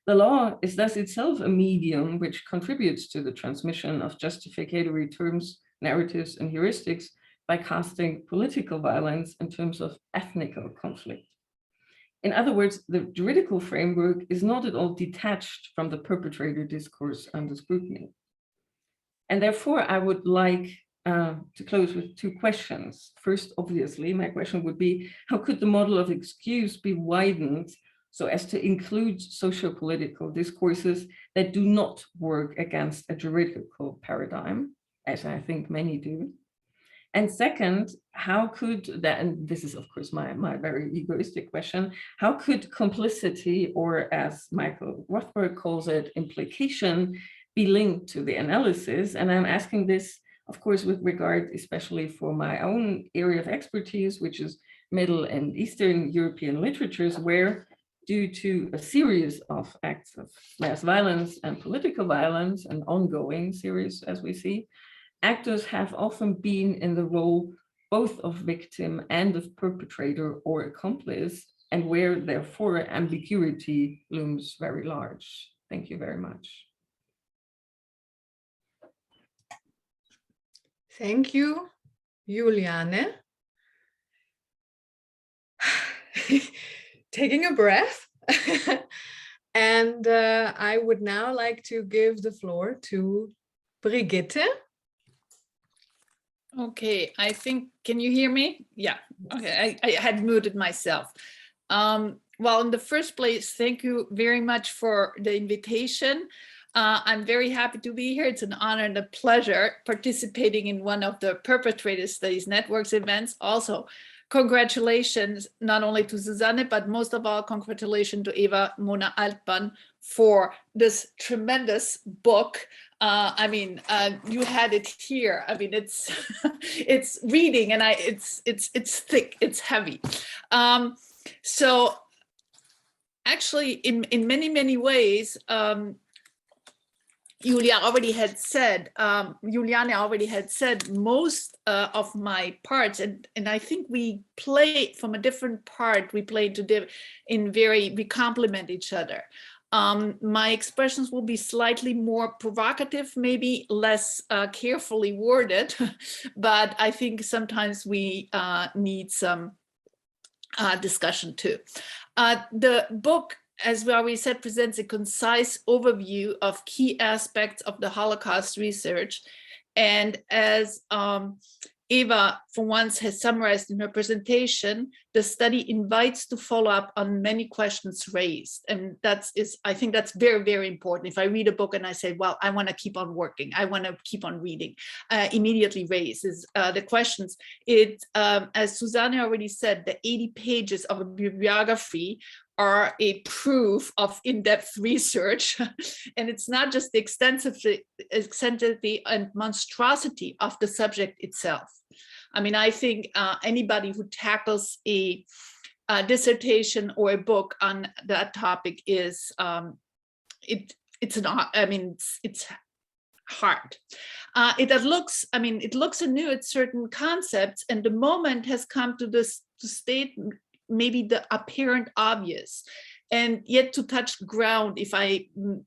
The law is thus itself a medium which contributes to the transmission of justificatory terms, narratives, and heuristics by casting political violence in terms of ethnical conflict. In other words, the juridical framework is not at all detached from the perpetrator discourse under scrutiny. And therefore, I would like to close with two questions. First, obviously, my question would be, how could the model of excuse be widened so as to include socio-political discourses that do not work against a juridical paradigm, as I think many do? And second, how could that, and this is of course my very egoistic question, how could complicity, or as Michael Rothberg calls it, implication, be linked to the analysis? And I'm asking this, of course, with regard especially for my own area of expertise, which is Middle and Eastern European literatures, where due to a series of acts of mass violence and political violence, an ongoing series as we see, actors have often been in the role both of victim and of perpetrator or accomplice, and where therefore ambiguity looms very large. Thank you very much.
Thank you, Juliane. Taking a breath. And I would now like to give the floor to Brigitte.
Okay, I think, can you hear me? Yeah, okay, I had muted myself. Well, in the first place, thank you very much for the invitation. I'm very happy to be here. It's an honor and a pleasure participating in one of the Perpetrator Studies Network's events. Also, congratulations not only to Susanne, but most of all, congratulations to Eva Mona Altmann for this tremendous book. I mean, you had it here. I mean, it's it's reading, and it's thick, it's heavy. So actually, in many ways, Juliane already had said most of my parts, and I think we play from a different part. We play we complement each other. My expressions will be slightly more provocative, maybe less carefully worded, but I think sometimes we need some discussion too. The book, as we already said, presents a concise overview of key aspects of the Holocaust research. And as Eva, for once, has summarized in her presentation, the study invites to follow up on many questions raised. And I think that's very, very important. If I read a book and I say, well, I want to keep on working, I want to keep on reading, immediately raises the questions. As Susanne already said, the 80 pages of a bibliography are a proof of in-depth research. And it's not just the extensivity and monstrosity of the subject itself. I mean, I think anybody who tackles a dissertation or a book on that topic is, it's hard. It looks anew at certain concepts, and the moment has come to state maybe the apparent obvious, and yet to touch ground, if I'm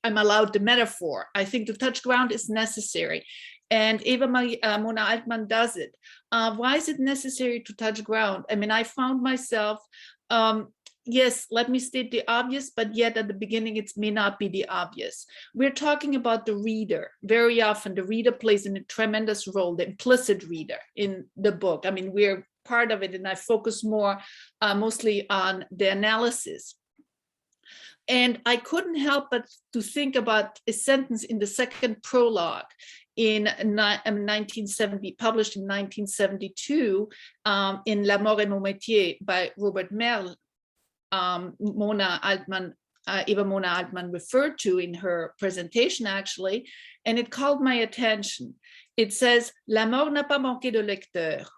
allowed the metaphor, I think to touch ground is necessary. And Eva Mona Altmann does it. Why is it necessary to touch ground? I mean, I found myself, yes, let me state the obvious, but yet at the beginning, it may not be the obvious. We're talking about the reader. Very often, the reader plays a tremendous role, the implicit reader in the book. I mean, we're part of it, and I focus mostly on the analysis. And I couldn't help but to think about a sentence in the second prologue in 1970, published in 1972 in La Mort et mon métier by Robert Merle. Eva Mona Altmann referred to in her presentation, actually, and it called my attention. It says, La mort n'a pas manqué de lecteurs.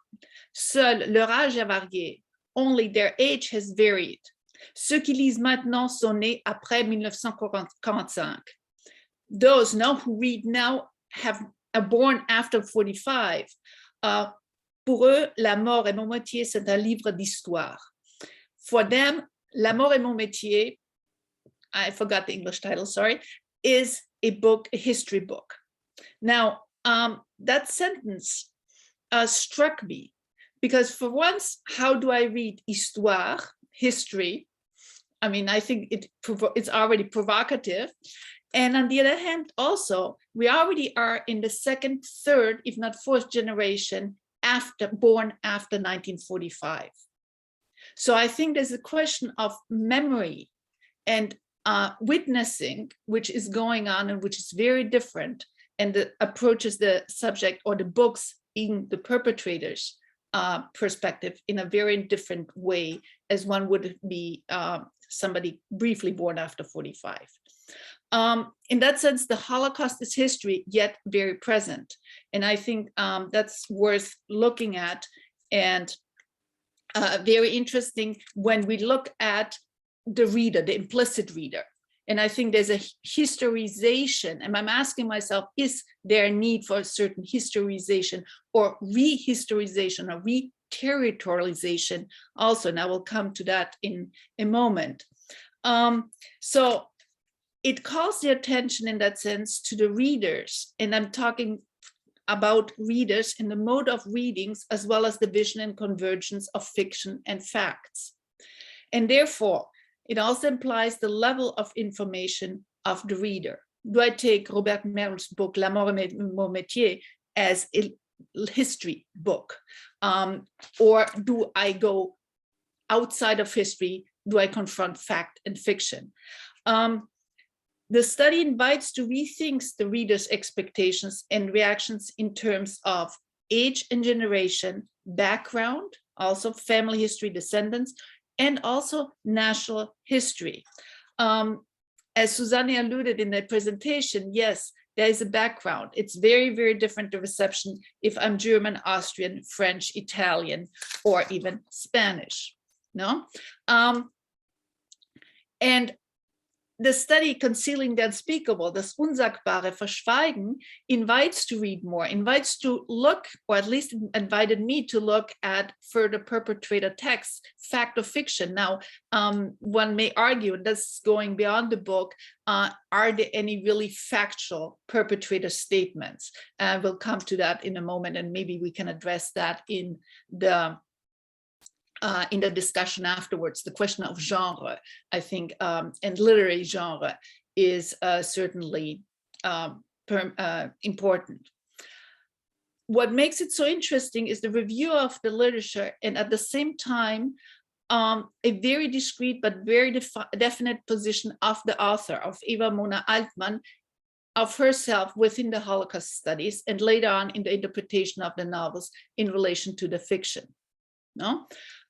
Seul leur âge a varié. Only their age has varied. Ceux qui lisent maintenant sont nés après 1945. Those now who read now are born after 45. Pour eux, La Mort et mon métier, c'est un livre d'histoire. For them, La Mort et mon métier, I forgot the English title, sorry, is a book, a history book. Now, that sentence struck me, because for once, how do I read histoire, history? I mean, I think it's already provocative. And on the other hand, also, we already are in the second, third, if not fourth generation born after 1945. So I think there's a question of memory and witnessing, which is going on and which is very different, and approaches the subject or the books in the perpetrators' perspective in a very different way as one would be somebody briefly born after 45. In that sense, the Holocaust is history, yet very present. And I think that's worth looking at, and very interesting when we look at the reader, the implicit reader. And I think there's a historization, and I'm asking myself, is there a need for a certain historization or rehistorization or re-territorialization also? And I will come to that in a moment. So it calls the attention in that sense to the readers, and I'm talking about readers in the mode of readings, as well as the vision and convergence of fiction and facts. And therefore, it also implies the level of information of the reader. Do I take Robert Merle's book, La Mort et mon métier, as a history book? Or do I go outside of history? Do I confront fact and fiction? The study invites to rethink the reader's expectations and reactions in terms of age and generation, background, also family history, descendants, and also national history. As Susanne alluded in the presentation, yes, there is a background. It's very, very different, the reception, if I'm German, Austrian, French, Italian, or even Spanish, no? And the study Concealing the Unspeakable, das Unsagbare Verschweigen, invites to read more, invites to look, or at least invited me to look at further perpetrator texts, fact or fiction. Now, one may argue, and that's going beyond the book, are there any really factual perpetrator statements? We'll come to that in a moment, and maybe we can address that in the discussion afterwards. The question of genre, I think, and literary genre is certainly important. What makes it so interesting is the review of the literature, and at the same time, a very discrete but very definite position of the author, of Eva Mona Altmann, of herself within the Holocaust studies, and later on in the interpretation of the novels in relation to the fiction. No?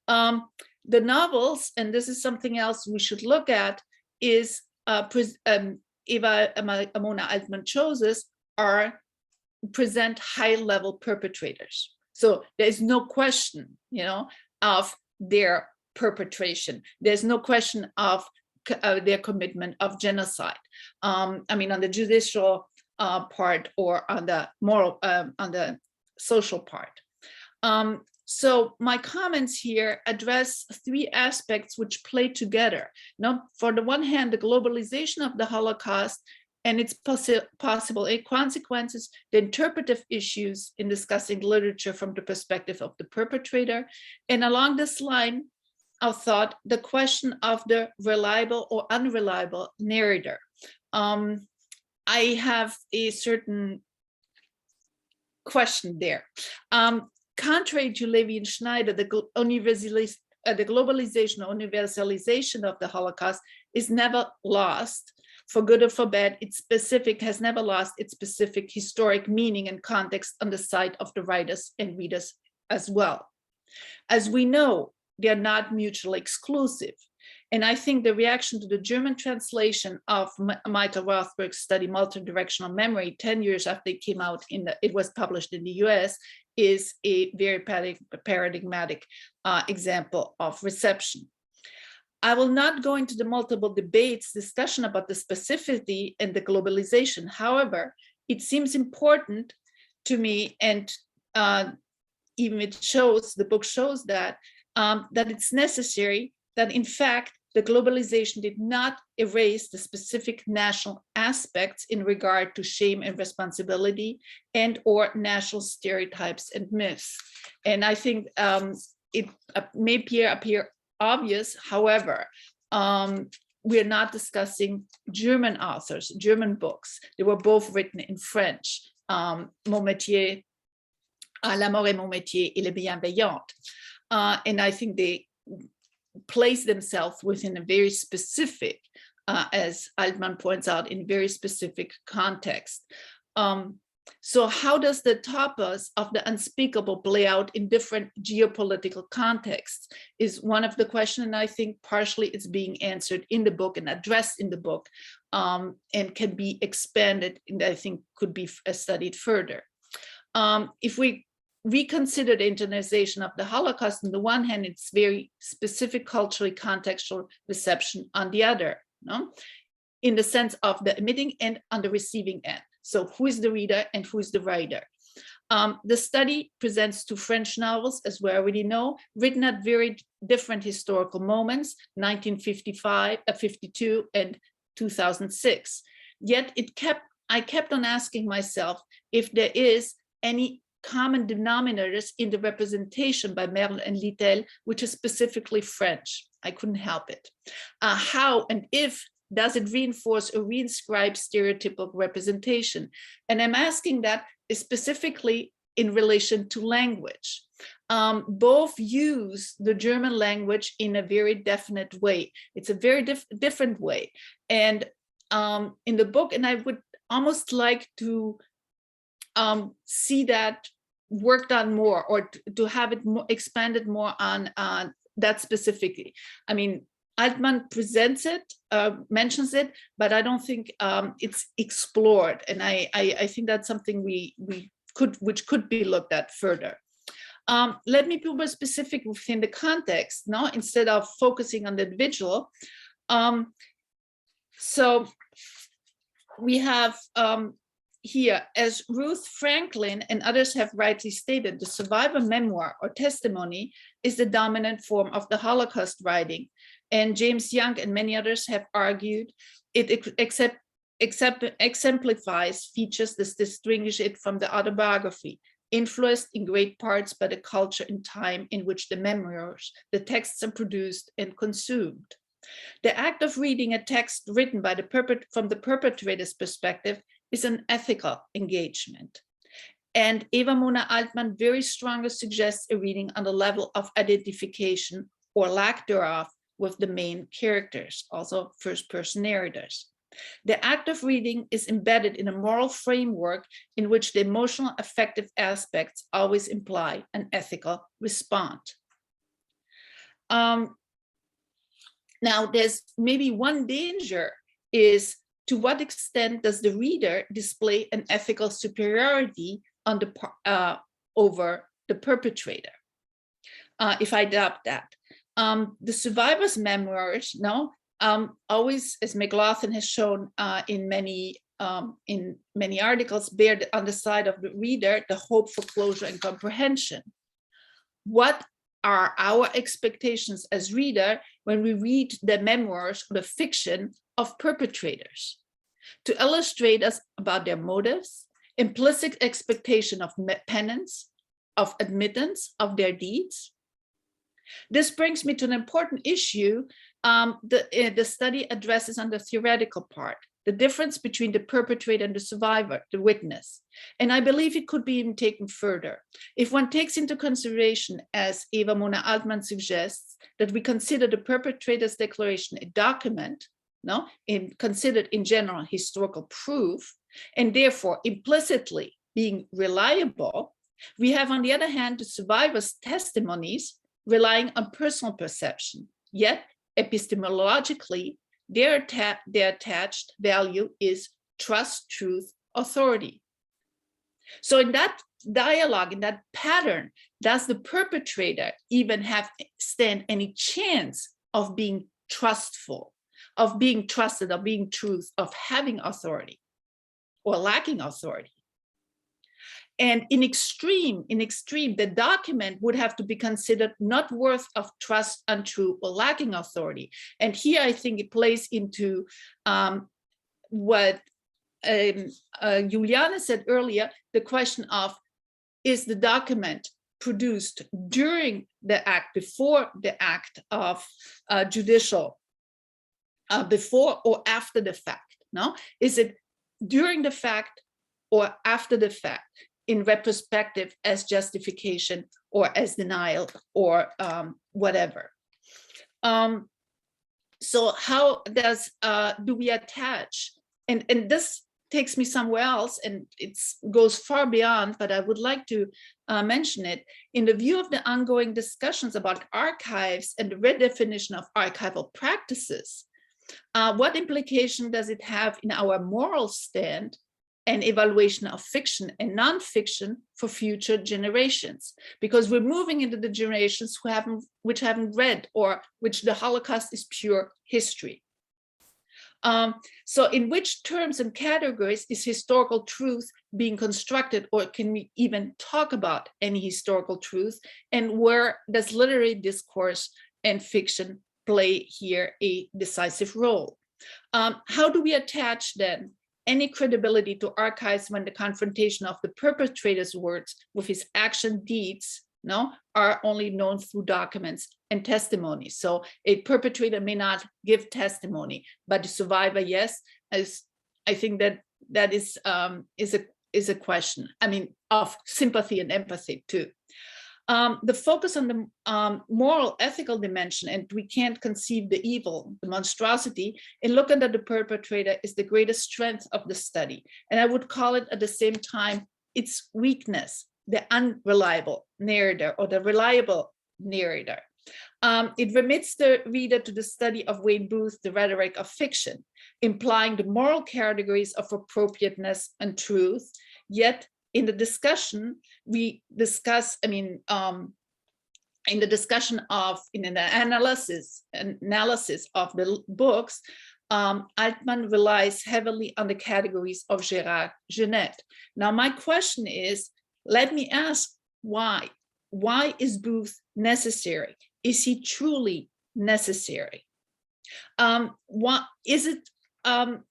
The novels, and this is something else we should look at, is Eva Mona Altmann chooses present high-level perpetrators. So there's no question, of their perpetration. There's no question of their commitment of genocide. I mean, on the judicial part or on the moral, on the social part. So my comments here address three aspects which play together. For the one hand, the globalization of the Holocaust and its possible consequences, the interpretive issues in discussing literature from the perspective of the perpetrator, and along this line of thought, the question of the reliable or unreliable narrator. I have a certain question there. Contrary to Levy and Schneider, the globalization or universalization of the Holocaust is never lost, for good or for bad. Has never lost its specific historic meaning and context on the side of the writers and readers as well. As we know, they are not mutually exclusive. And I think the reaction to the German translation of Michael Rothberg's study, Multidirectional Memory, 10 years after it came out, it was published in the US, is a very paradigmatic example of reception. I will not go into the multiple discussion about the specificity and the globalization. However, it seems important to me, and even the book shows that it's necessary that in fact, the globalization did not erase the specific national aspects in regard to shame and responsibility and or national stereotypes and myths. And I think it may appear obvious, however, we're not discussing German authors, German books. They were both written in French, Mon métier, La mort est mon métier et les bienveillantes. And I think they place themselves within a very specific, as Altmann points out, in very specific context. So how does the topos of the unspeakable play out in different geopolitical contexts is one of the questions, and I think partially it's being answered in the book and addressed in the book, and can be expanded and I think could be studied further. If we reconsider the internalization of the Holocaust, on the one hand, it's very specific culturally contextual reception on the other, in the sense of the emitting end on the receiving end. So who is the reader and who is the writer? The study presents two French novels, as we already know, written at very different historical moments, 1955, 52, and 2006. Yet I kept on asking myself if there is any common denominators in the representation by Merle and Littel, which is specifically French. I couldn't help it. How and if does it reinforce or reinscribe stereotypical representation? And I'm asking that specifically in relation to language. Both use the German language in a very definite way. It's a very different way. And in the book, and I would almost like to see that worked on more, or to have it more expanded more on that specifically. I mean, Altmann presents it, mentions it, but I don't think it's explored. And I think that's something which could be looked at further. Let me be more specific within the context, instead of focusing on the individual. So we have here, as Ruth Franklin and others have rightly stated, the survivor memoir or testimony is the dominant form of the Holocaust writing. And James Young and many others have argued it exemplifies features that distinguish it from the autobiography, influenced in great parts by the culture and time in which the memoirs, the texts are produced and consumed. The act of reading a text written by from the perpetrator's perspective is an ethical engagement. And Eva-Mona Altmann very strongly suggests a reading on the level of identification or lack thereof with the main characters, also first-person narrators. The act of reading is embedded in a moral framework in which the emotional affective aspects always imply an ethical response. Now, there's maybe one danger is, to what extent does the reader display an ethical superiority on over the perpetrator? If I adopt that. The survivor's memoirs, always, as McLaughlin has shown in many articles, bear on the side of the reader the hope for closure and comprehension. What are our expectations as reader when we read the memoirs or the fiction of perpetrators? To illustrate us about their motives, implicit expectation of penance, of admittance of their deeds. This brings me to an important issue the study addresses on the theoretical part, the difference between the perpetrator and the survivor, the witness. And I believe it could be even taken further. If one takes into consideration, as Eva-Mona Altmann suggests, that we consider the perpetrator's declaration a document, considered in general historical proof, and therefore implicitly being reliable, we have, on the other hand, the survivor's testimonies relying on personal perception, yet epistemologically, their attached value is trust, truth, authority. So in that dialogue, in that pattern, does the perpetrator even stand any chance of being trustful, of being trusted, of being truth, of having authority or lacking authority? And in extreme, the document would have to be considered not worth of trust, untrue, or lacking authority. And here I think it plays into what Juliane said earlier, the question of, is the document produced during the act, before the act of judicial, before or after the fact? Is it during the fact or after the fact? In retrospective, as justification or as denial or whatever. So how do we attach? And this takes me somewhere else, and it goes far beyond, but I would like to mention it. In the view of the ongoing discussions about archives and the redefinition of archival practices, what implication does it have in our moral stand and evaluation of fiction and nonfiction for future generations? Because we're moving into the generations which haven't read, or which the Holocaust is pure history. So in which terms and categories is historical truth being constructed, or can we even talk about any historical truth? And where does literary discourse and fiction play here a decisive role? How do we attach then any credibility to archives when the confrontation of the perpetrator's words with his action deeds are only known through documents and testimony? So a perpetrator may not give testimony, but the survivor, yes. As I think that is a question, of sympathy and empathy too. The focus on the moral ethical dimension, and we can't conceive the evil, the monstrosity, and look at the perpetrator is the greatest strength of the study. And I would call it at the same time its weakness, the unreliable narrator or the reliable narrator. It remits the reader to the study of Wayne Booth, The Rhetoric of Fiction, implying the moral categories of appropriateness and truth, yet in the discussion, we discuss, in the analysis of the books, Altmann relies heavily on the categories of Gérard Genette. Now, my question is, let me ask why? Why is Booth necessary? Is he truly necessary? What is it? I'm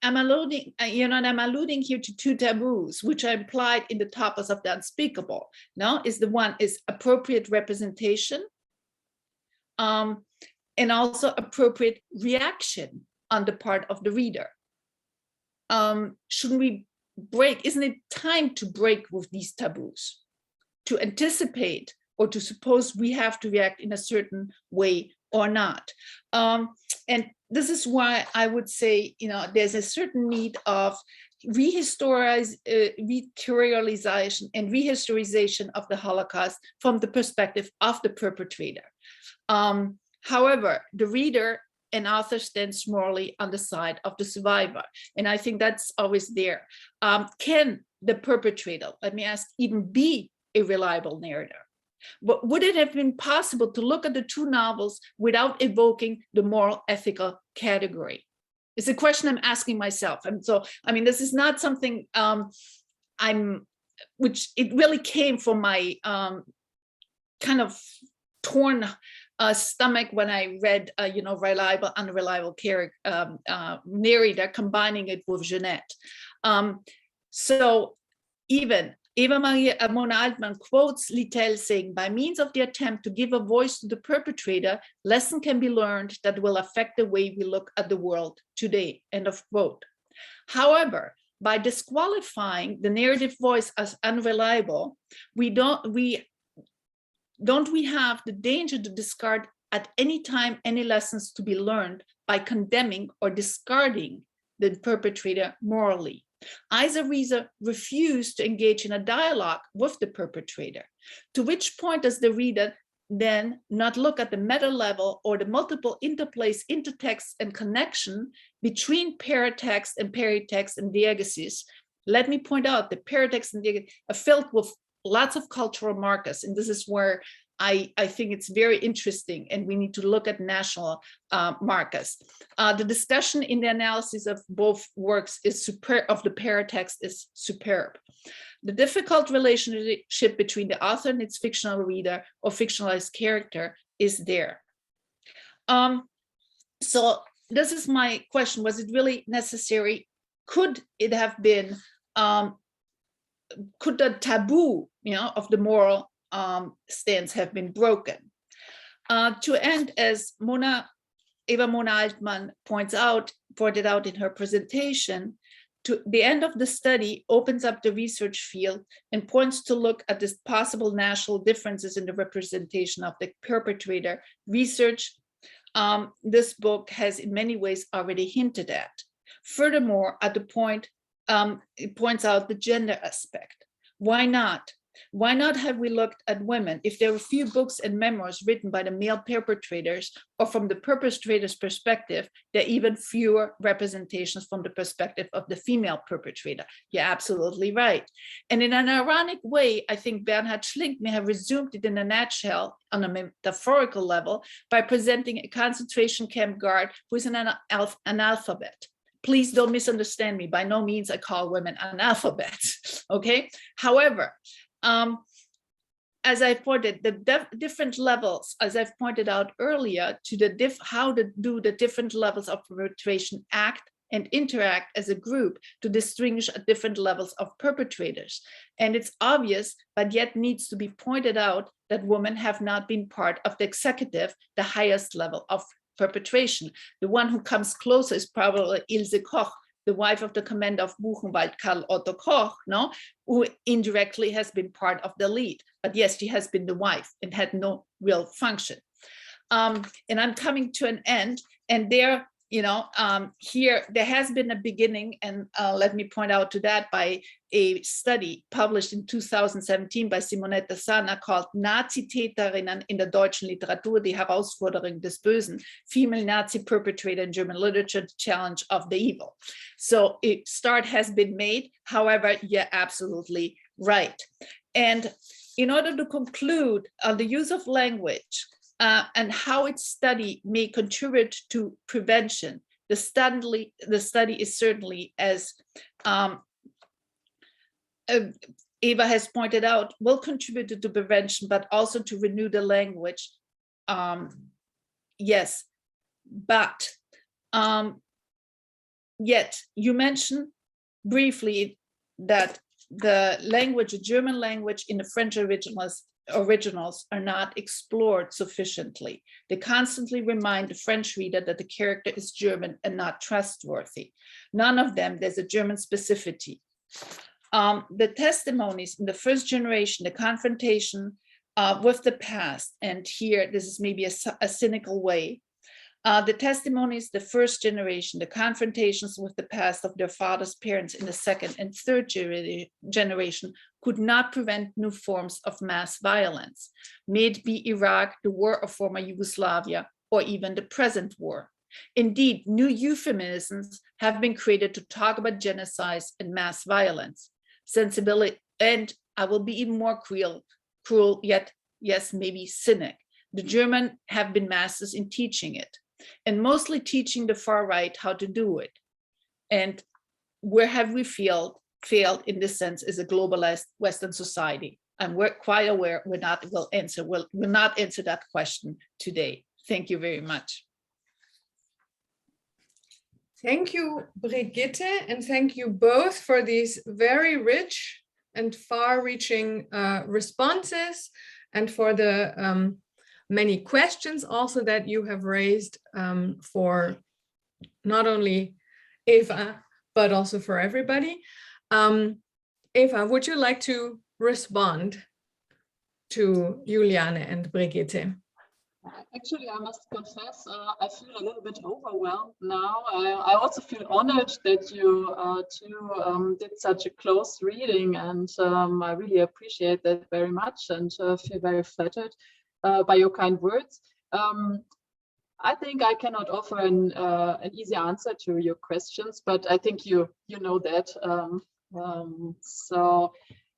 alluding, I'm alluding here to two taboos, which are implied in the Tapas of the Unspeakable. No, is the one is appropriate representation, and also appropriate reaction on the part of the reader. Shouldn't we break? Isn't it time to break with these taboos, to anticipate or to suppose we have to react in a certain way or not? And this is why I would say, there's a certain need of rehistorialization and rehistorization of the Holocaust from the perspective of the perpetrator. However, the reader and author stands morally on the side of the survivor. And I think that's always there. Can the perpetrator, let me ask, even be a reliable narrator? But would it have been possible to look at the two novels without evoking the moral ethical category? It's a question I'm asking myself. And so, this is not something which it really came from my kind of torn stomach when I read, reliable, unreliable narrator, combining it with Genette. So even Eva Mona Altmann quotes Littell saying, by means of the attempt to give a voice to the perpetrator, lesson can be learned that will affect the way we look at the world today, end of quote. However, by disqualifying the narrative voice as unreliable, don't we have the danger to discard at any time any lessons to be learned by condemning or discarding the perpetrator morally? I, as a reader, refuse to engage in a dialogue with the perpetrator. To which point does the reader then not look at the meta level or the multiple interplays, intertext, and connection between paratext and peritext and diegesis? Let me point out that paratext and diegesis are filled with lots of cultural markers, and this is where I think it's very interesting, and we need to look at national markers. The discussion in the analysis of both works is superb, of the paratext is superb. The difficult relationship between the author and its fictional reader or fictionalized character is there. So this is my question: was it really necessary? Could it have been? Could the taboo, of the moral stance have been broken? To end, as Eva Mona Altmann pointed out in her presentation, to the end of the study opens up the research field and points to look at the possible national differences in the representation of the perpetrator. Research this book has in many ways already hinted at. Furthermore, at the point, it points out the gender aspect. Why not? Why not have we looked at women? If there were few books and memoirs written by the male perpetrators or from the perpetrator's perspective, there are even fewer representations from the perspective of the female perpetrator. You're absolutely right. And in an ironic way, I think Bernhard Schlink may have resumed it in a nutshell on a metaphorical level by presenting a concentration camp guard who is an analphabet. Please don't misunderstand me. By no means I call women analphabets, okay? However, as I pointed, the different levels, as I've pointed out earlier, to how to do the different levels of perpetration act and interact as a group to distinguish at different levels of perpetrators. And it's obvious, but yet needs to be pointed out, that women have not been part of the executive, the highest level of perpetration. The one who comes closer is probably Ilse Koch, the wife of the commander of Buchenwald, Karl Otto Koch, who indirectly has been part of the lead. But yes, she has been the wife and had no real function. And I'm coming to an end, and there, here there has been a beginning, and let me point out to that by a study published in 2017 by Simonetta Sana called Nazi-Täterinnen in der deutschen Literatur, die Herausforderung des Bösen, Female Nazi Perpetrator in German Literature, the Challenge of the Evil. So a start has been made. However, you're absolutely right. And in order to conclude on the use of language, and how its study may contribute to prevention, The study is certainly, as Eva has pointed out, will contribute to prevention, but also to renew the language. Yes, but yet you mentioned briefly that the language, the German language in the French originals are not explored sufficiently. They constantly remind the French reader that the character is German and not trustworthy. None of them, there's a German specificity. The testimonies in the first generation, the confrontation with the past, and here this is maybe a cynical way, the testimonies, the first generation, the confrontations with the past of their father's parents in the second and third generation could not prevent new forms of mass violence, may it be Iraq, the war of former Yugoslavia, or even the present war. Indeed, new euphemisms have been created to talk about genocides and mass violence. Sensibility, and I will be even more cruel, yet, yes, maybe cynic. The German have been masters in teaching it, and mostly teaching the far right how to do it. And where have we failed in this sense as a globalized Western society? And we're quite aware we'll not answer that question today. Thank you very much.
Thank you, Brigitte, and thank you both for these very rich and far-reaching responses, and for the many questions also that you have raised for not only Eva, but also for everybody. Eva, would you like to respond to Juliane and Brigitte?
Actually, I must confess, I feel a little bit overwhelmed now. I also feel honored that you two did such a close reading, and I really appreciate that very much, and feel very flattered by your kind words. I think I cannot offer an easy answer to your questions, but I think you know that.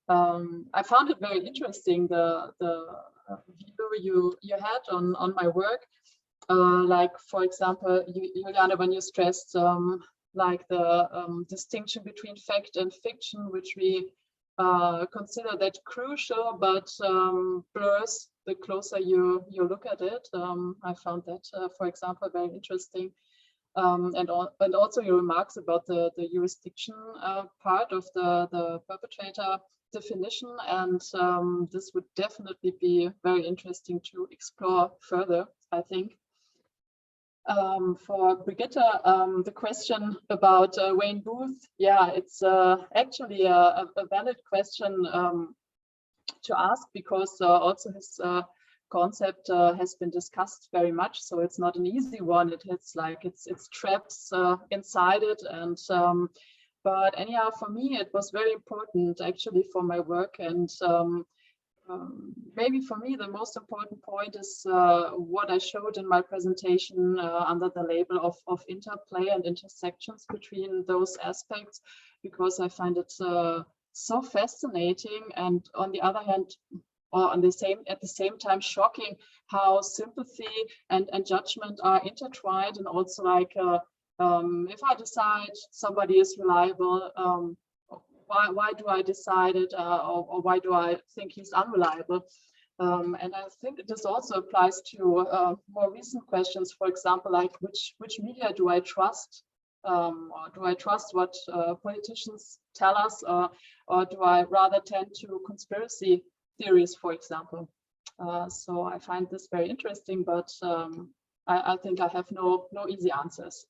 I found it very interesting, the view you had on my work. Like, for example, Juliane, when you stressed like the distinction between fact and fiction, which we consider that crucial, but blurs the closer you look at it. I found that, for example, very interesting. And also your remarks about the jurisdiction part of the perpetrator definition, and this would definitely be very interesting to explore further, I think. For Brigitte, the question about Wayne Booth, yeah, it's actually a valid question to ask, because also his concept has been discussed very much, so it's not an easy one. It's like it's traps inside it, and but anyhow, for me, it was very important actually for my work, and maybe for me, the most important point is what I showed in my presentation under the label of interplay and intersections between those aspects, because I find it so fascinating, and on the other hand, or at the same time, shocking how sympathy and judgment are intertwined, and also like if I decide somebody is reliable, why do I decide it, or why do I think he's unreliable? And I think this also applies to more recent questions, for example, like which media do I trust? Or do I trust what politicians tell us, or do I rather tend to conspiracy theories, for example? So I find this very interesting, but I think I have no easy answers.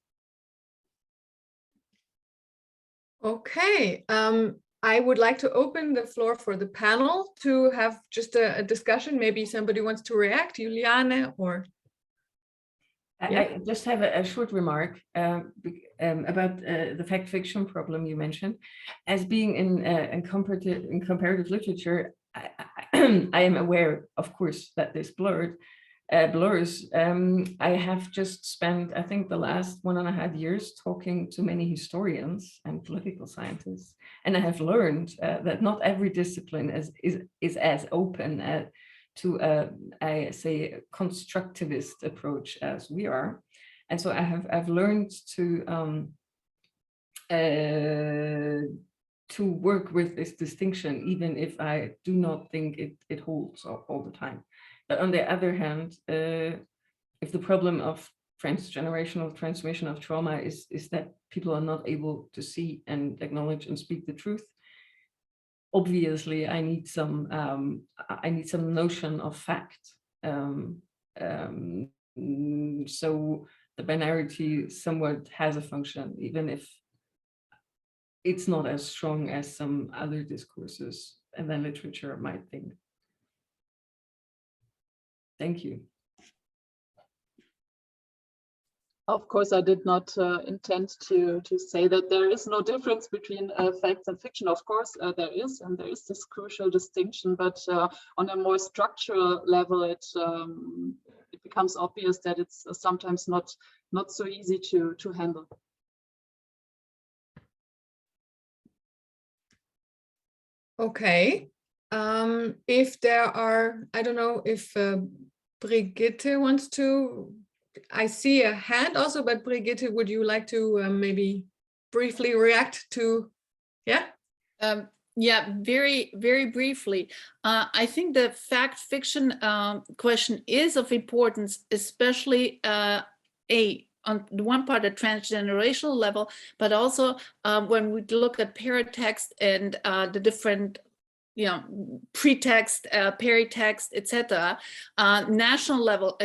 Okay, I would like to open the floor for the panel to have just a discussion. Maybe somebody wants to react, Juliane, or...
I just have a short remark about the fact-fiction problem you mentioned. As being in comparative literature, I am aware, of course, that this blurs. I have just spent, I think, the last 1.5 years talking to many historians and political scientists, and I have learned that not every discipline is as open to I say constructivist approach as we are. And so I've learned to work with this distinction, even if I do not think it holds all the time. But on the other hand, if the problem of transgenerational transmission of trauma is that people are not able to see and acknowledge and speak the truth, obviously I need some notion of fact. So the binarity somewhat has a function, even if it's not as strong as some other discourses and then literature might think. Thank you.
Of course, I did not intend to say that there is no difference between facts and fiction. Of course, there is, and there is this crucial distinction. But on a more structural level, it becomes obvious that it's sometimes not so easy to handle.
Okay. If there are, I don't know if Brigitte wants to. I see a hand also, but Brigitte, would you like to maybe briefly react to? Yeah.
Yeah, very, very briefly. I think the fact fiction question is of importance, especially on the one part at transgenerational level, but also when we look at paratext and the different, pretext, peritext, etc. National level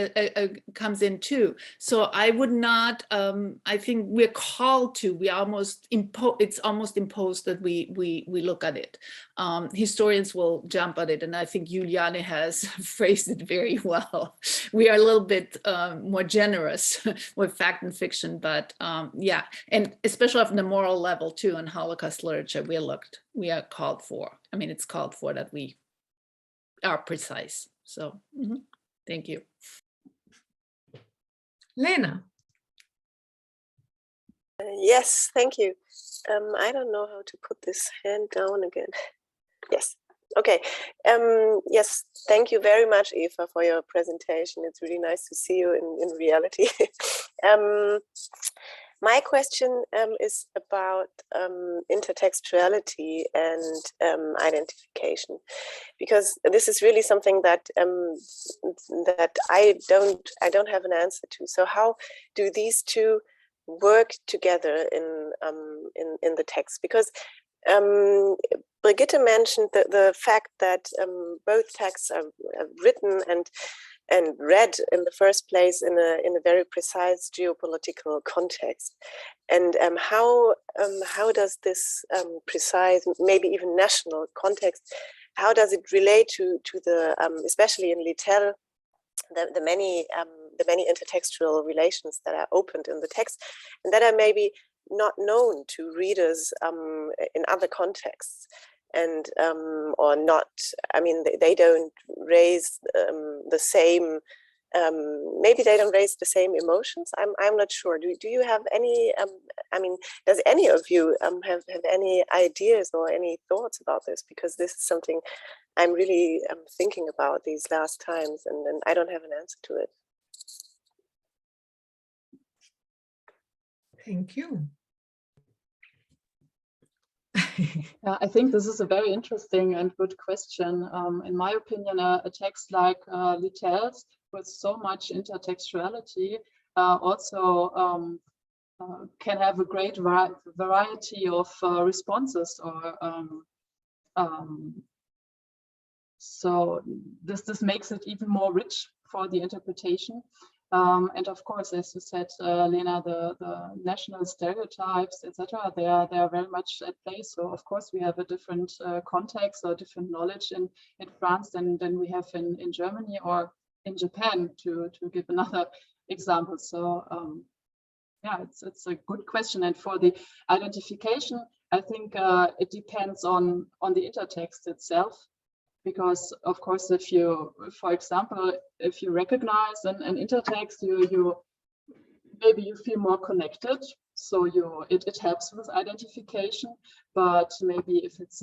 comes in too. So I would not. I think we're called to. We almost it's almost imposed that we look at it. Historians will jump at it, and I think Juliane has phrased it very well. We are a little bit more generous with fact and fiction, but yeah, and especially on the moral level too. In Holocaust literature, we are called for. I mean, it's called for that we are precise. So thank you.
Lena.
Yes, thank you. I don't know how to put this hand down again. Yes. Okay. Yes, thank you very much, Eva, for your presentation. It's really nice to see you in reality. My question is about intertextuality and identification, because this is really something that that I don't have an answer to. So how do these two work together in the text? Because Brigitte mentioned the fact that both texts are written and read in the first place in a very precise geopolitical context, and how does this precise, maybe even national context, how does it relate to the especially in Littell, the many intertextual relations that are opened in the text and that are maybe not known to readers in other contexts, and or not, I mean, they don't raise the same, maybe they don't raise the same emotions. I'm not sure. Do you have any, I mean, does any of you have any ideas or any thoughts about this? Because this is something I'm really thinking about these last times, and I don't have an answer to it.
Thank you.
I think this is a very interesting and good question. In my opinion, a text like Littell's with so much intertextuality also can have a great variety of responses, or so this makes it even more rich for the interpretation. And of course, as you said, Lena, the national stereotypes, etc., they are very much at play. So of course, we have a different context or different knowledge in France than we have in Germany or in Japan, to give another example. So yeah, it's a good question. And for the identification, I think it depends on the intertext itself. Because of course, if you, for example, if you recognize an intertext, you maybe you feel more connected, so it helps with identification. But maybe if it's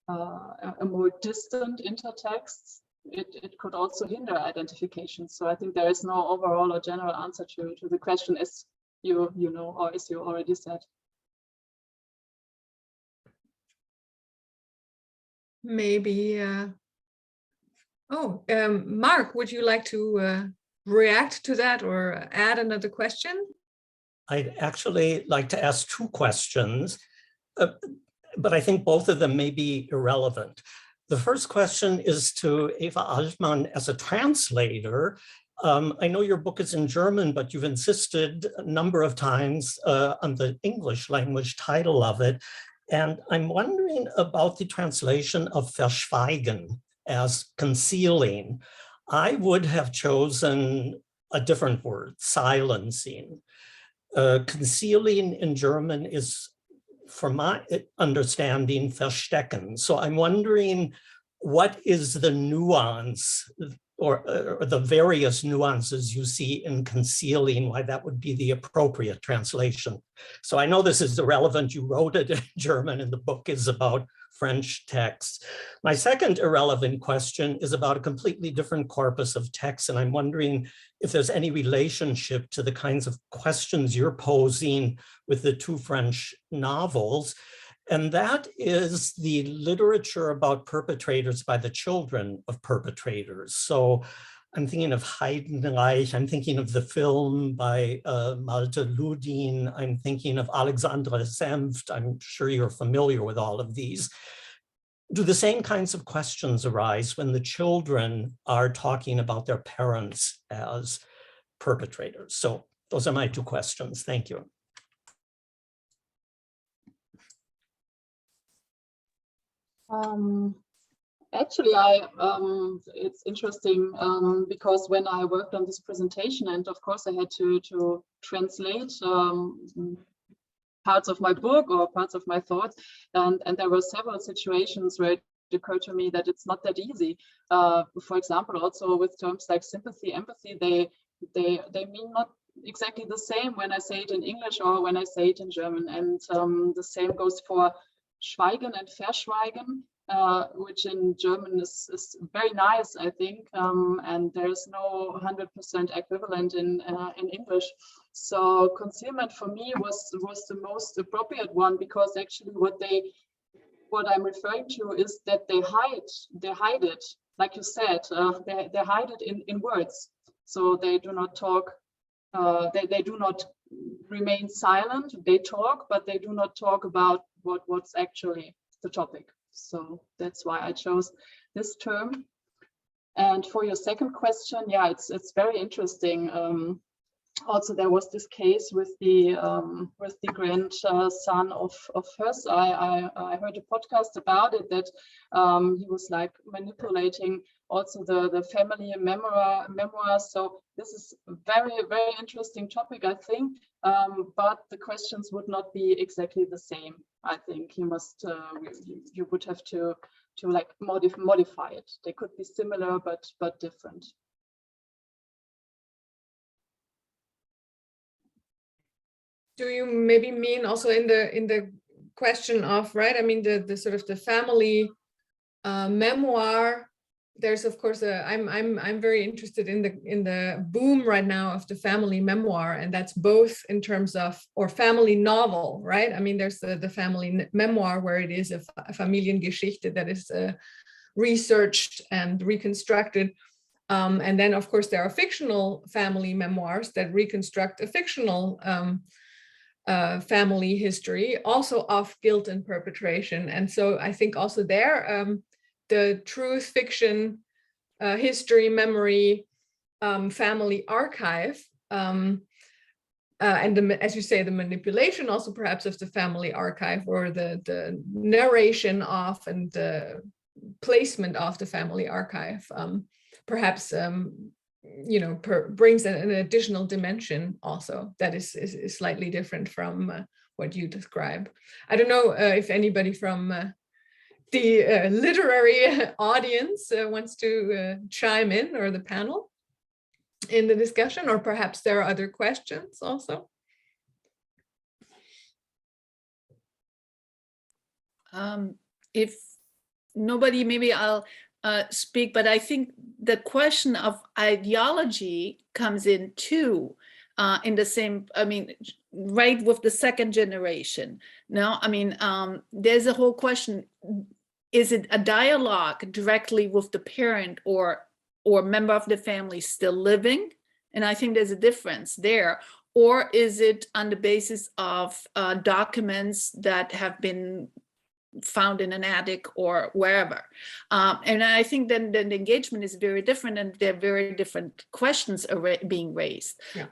a more distant intertext, it could also hinder identification. So I think there is no overall or general answer to the question, as you know, or as you already said.
Maybe, Mark, would you like to react to that or add another question?
I'd actually like to ask two questions, but I think both of them may be irrelevant. The first question is to Eva Altmann as a translator. I know your book is in German, but you've insisted a number of times on the English language title of it. And I'm wondering about the translation of Verschweigen as concealing. I would have chosen a different word, silencing. Concealing in German is, from my understanding, verstecken. So I'm wondering, what is the nuance or the various nuances you see in concealing, why that would be the appropriate translation? So I know this is irrelevant. You wrote it in German and the book is about French texts. My second irrelevant question is about a completely different corpus of texts. And I'm wondering if there's any relationship to the kinds of questions you're posing with the two French novels. And that is the literature about perpetrators by the children of perpetrators. So I'm thinking of Heidenreich, I'm thinking of the film by Malte Ludin, I'm thinking of Alexandra Senft. I'm sure you're familiar with all of these. Do the same kinds of questions arise when the children are talking about their parents as perpetrators? So those are my two questions. Thank you.
Actually, it's interesting because when I worked on this presentation, and of course I had to translate parts of my book or parts of my thoughts, and there were several situations where it occurred to me that it's not that easy. For example, also with terms like sympathy, empathy, they mean not exactly the same when I say it in English or when I say it in German, and the same goes for Schweigen and Verschweigen, which in German is very nice, I think, and there's no 100% equivalent in English. So concealment for me was the most appropriate one, because actually what I'm referring to is that they hide it, like you said, they hide it in words. So they do not talk, they do not remain silent, they talk, but they do not talk about what's actually the topic. So that's why I chose this term. And for your second question, yeah, it's very interesting. Also, there was this case with the grandson of hers. I heard a podcast about it, that he was like manipulating also the family memoirs. So this is a very, very interesting topic, I think. But the questions would not be exactly the same. I think you must you would have to like modify it. They could be similar but different.
Do you maybe mean also in the question of, right? I mean, the sort of the family memoir. There's of course I'm very interested in the boom right now of the family memoir, and that's both in terms of, or family novel, right? I mean, there's the family memoir where it is a Familiengeschichte that is researched and reconstructed. And then of course there are fictional family memoirs that reconstruct a fictional family history, also of guilt and perpetration. And so I think also there, the truth, fiction, history, memory, family archive, and as you say, the manipulation also perhaps of the family archive, or the narration of and the placement of the family archive, perhaps you know, brings an additional dimension also that is slightly different from what you describe. I don't know if anybody from the literary audience wants to chime in, or the panel in the discussion, or perhaps there are other questions also.
If nobody, maybe I'll speak, but I think the question of ideology comes in too, in the same, I mean, right with the second generation. Now, I mean, there's a whole question, is it a dialogue directly with the parent or member of the family still living? And I think there's a difference there. Or is it on the basis of documents that have been found in an attic or wherever? And I think then the engagement is very different, and there are very different questions being raised.
Yeah.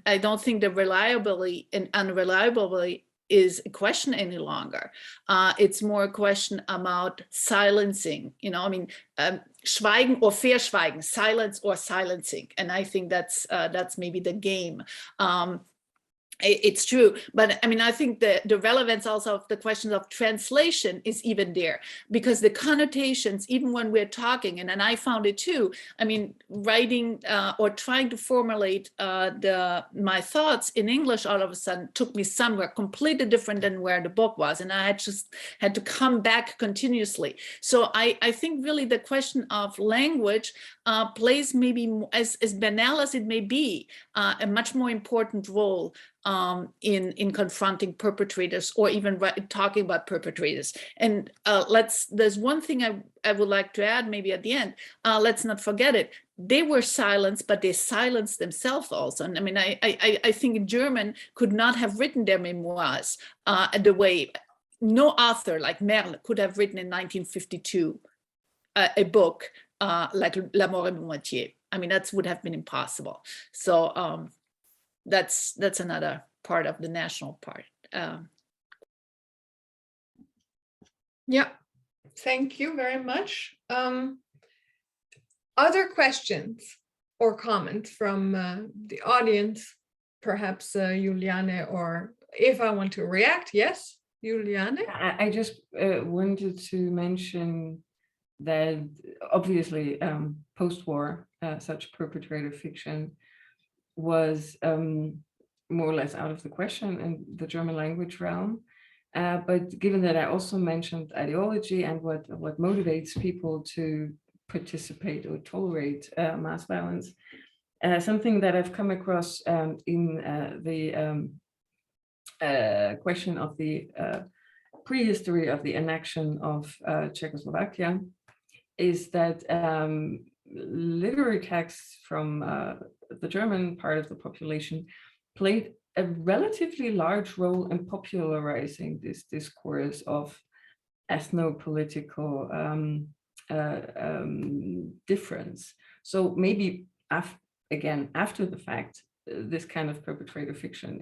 I don't think the reliability and unreliability is a question any longer. It's more a question about silencing, you know, I mean, Schweigen or Verschweigen, silence or silencing. And I think that's maybe the game. It's true, but I mean, I think the relevance also of the question of translation is even there, because the connotations, even when we're talking, and I found it too, I mean, writing or trying to formulate my thoughts in English all of a sudden took me somewhere completely different than where the book was, and I just had to come back continuously. So I think really the question of language plays maybe, as banal as it may be, a much more important role in confronting perpetrators, or even talking about perpetrators. And there's one thing I would like to add maybe at the end. Let's not forget it. They were silenced, but they silenced themselves also. And I mean, I think a German could not have written their memoirs the way no author like Merle could have written in 1952 a book like La Mort et Moitié. I mean, that would have been impossible. So that's another part of the national part.
Yeah, thank you very much. Other questions or comments from the audience? Perhaps Juliane or Eva want to react? Yes, Juliane?
I just wanted to mention that obviously post-war such perpetrator fiction was more or less out of the question in the German language realm. But given that I also mentioned ideology and what motivates people to participate or tolerate mass violence, something that I've come across in the question of the prehistory of the annexion of Czechoslovakia is that literary texts from the German part of the population played a relatively large role in popularizing this discourse of ethno-political difference. So maybe again, after the fact, this kind of perpetrator fiction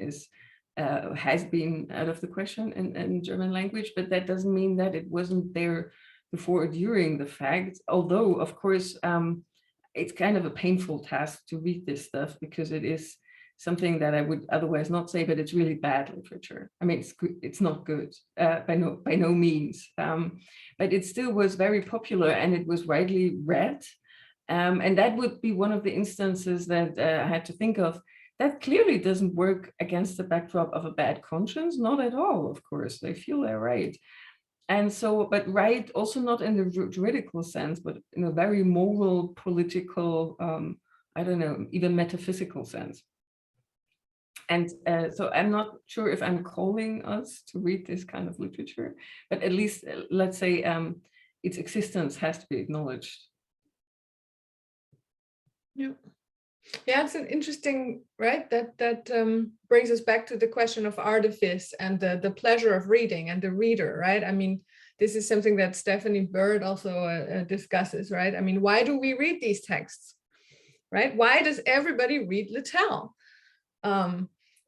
has been out of the question in German language, but that doesn't mean that it wasn't there before or during the fact, although of course it's kind of a painful task to read this stuff, because it is something that I would otherwise not say, but it's really bad literature. I mean, it's not good by no means, but it still was very popular and it was widely read. And that would be one of the instances that I had to think of. That clearly doesn't work against the backdrop of a bad conscience, not at all, of course, they feel they're right. And so, but right, also not in the juridical sense, but in a very moral, political, I don't know, even metaphysical sense. And so I'm not sure if I'm calling us to read this kind of literature, but at least, let's say, its existence has to be acknowledged.
Yeah. Yeah, it's an interesting, right? That brings us back to the question of artifice and the pleasure of reading and the reader, right? I mean, this is something that Stephanie Bird also discusses, right? I mean, why do we read these texts, right? Why does everybody read Littell?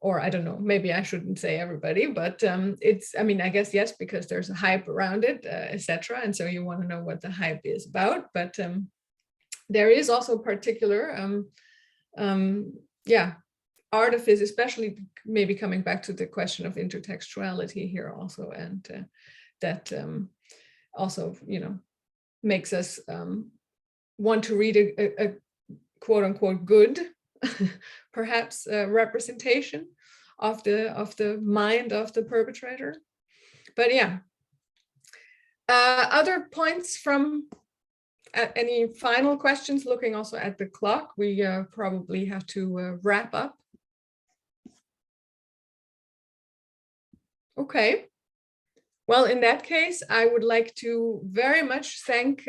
Or I don't know, maybe I shouldn't say everybody, but it's, I mean, I guess, yes, because there's a hype around it, etc. And so you want to know what the hype is about, but there is also particular, yeah, artifice, especially maybe coming back to the question of intertextuality here also, and that also, you know, makes us want to read a quote unquote good, perhaps representation of the mind of the perpetrator. But yeah, other points from Any final questions? Looking also at the clock, we probably have to wrap up. Okay. Well, in that case, I would like to very much thank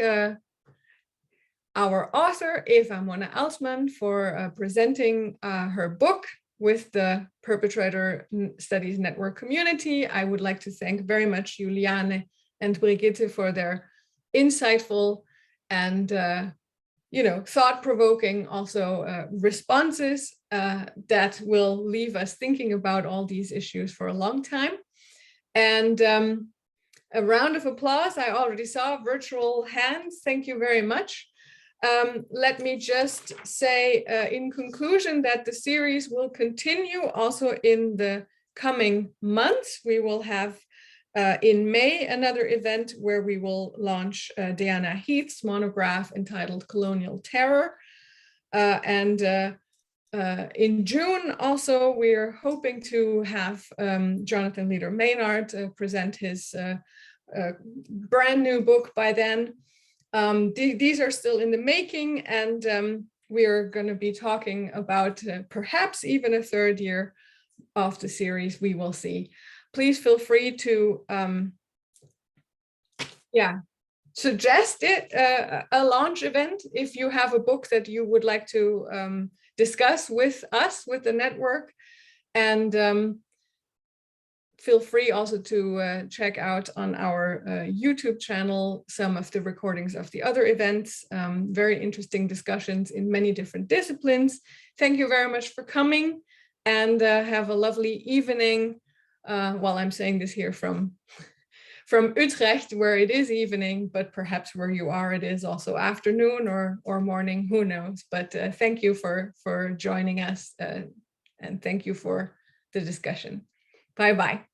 our author, Eva Mona Altmann, for presenting her book with the Perpetrator Studies Network community. I would like to thank very much Juliane and Brigitte for their insightful and thought-provoking also responses that will leave us thinking about all these issues for a long time. And a round of applause. I already saw virtual hands. Thank you very much. Let me just say in conclusion that the series will continue also in the coming months. We will have in May another event where we will launch Diana Heath's monograph entitled Colonial Terror. And in June also, we're hoping to have Jonathan Leader Maynard present his brand new book by then. These are still in the making, and we are going to be talking about perhaps even a third year of the series. We will see. Please feel free to suggest it, a launch event, if you have a book that you would like to discuss with us, with the network. And feel free also to check out on our YouTube channel some of the recordings of the other events. Very interesting discussions in many different disciplines. Thank you very much for coming, and have a lovely evening. While I'm saying this here from Utrecht, where it is evening, but perhaps where you are, it is also afternoon or morning, who knows. But thank you for joining us, and thank you for the discussion. Bye-bye.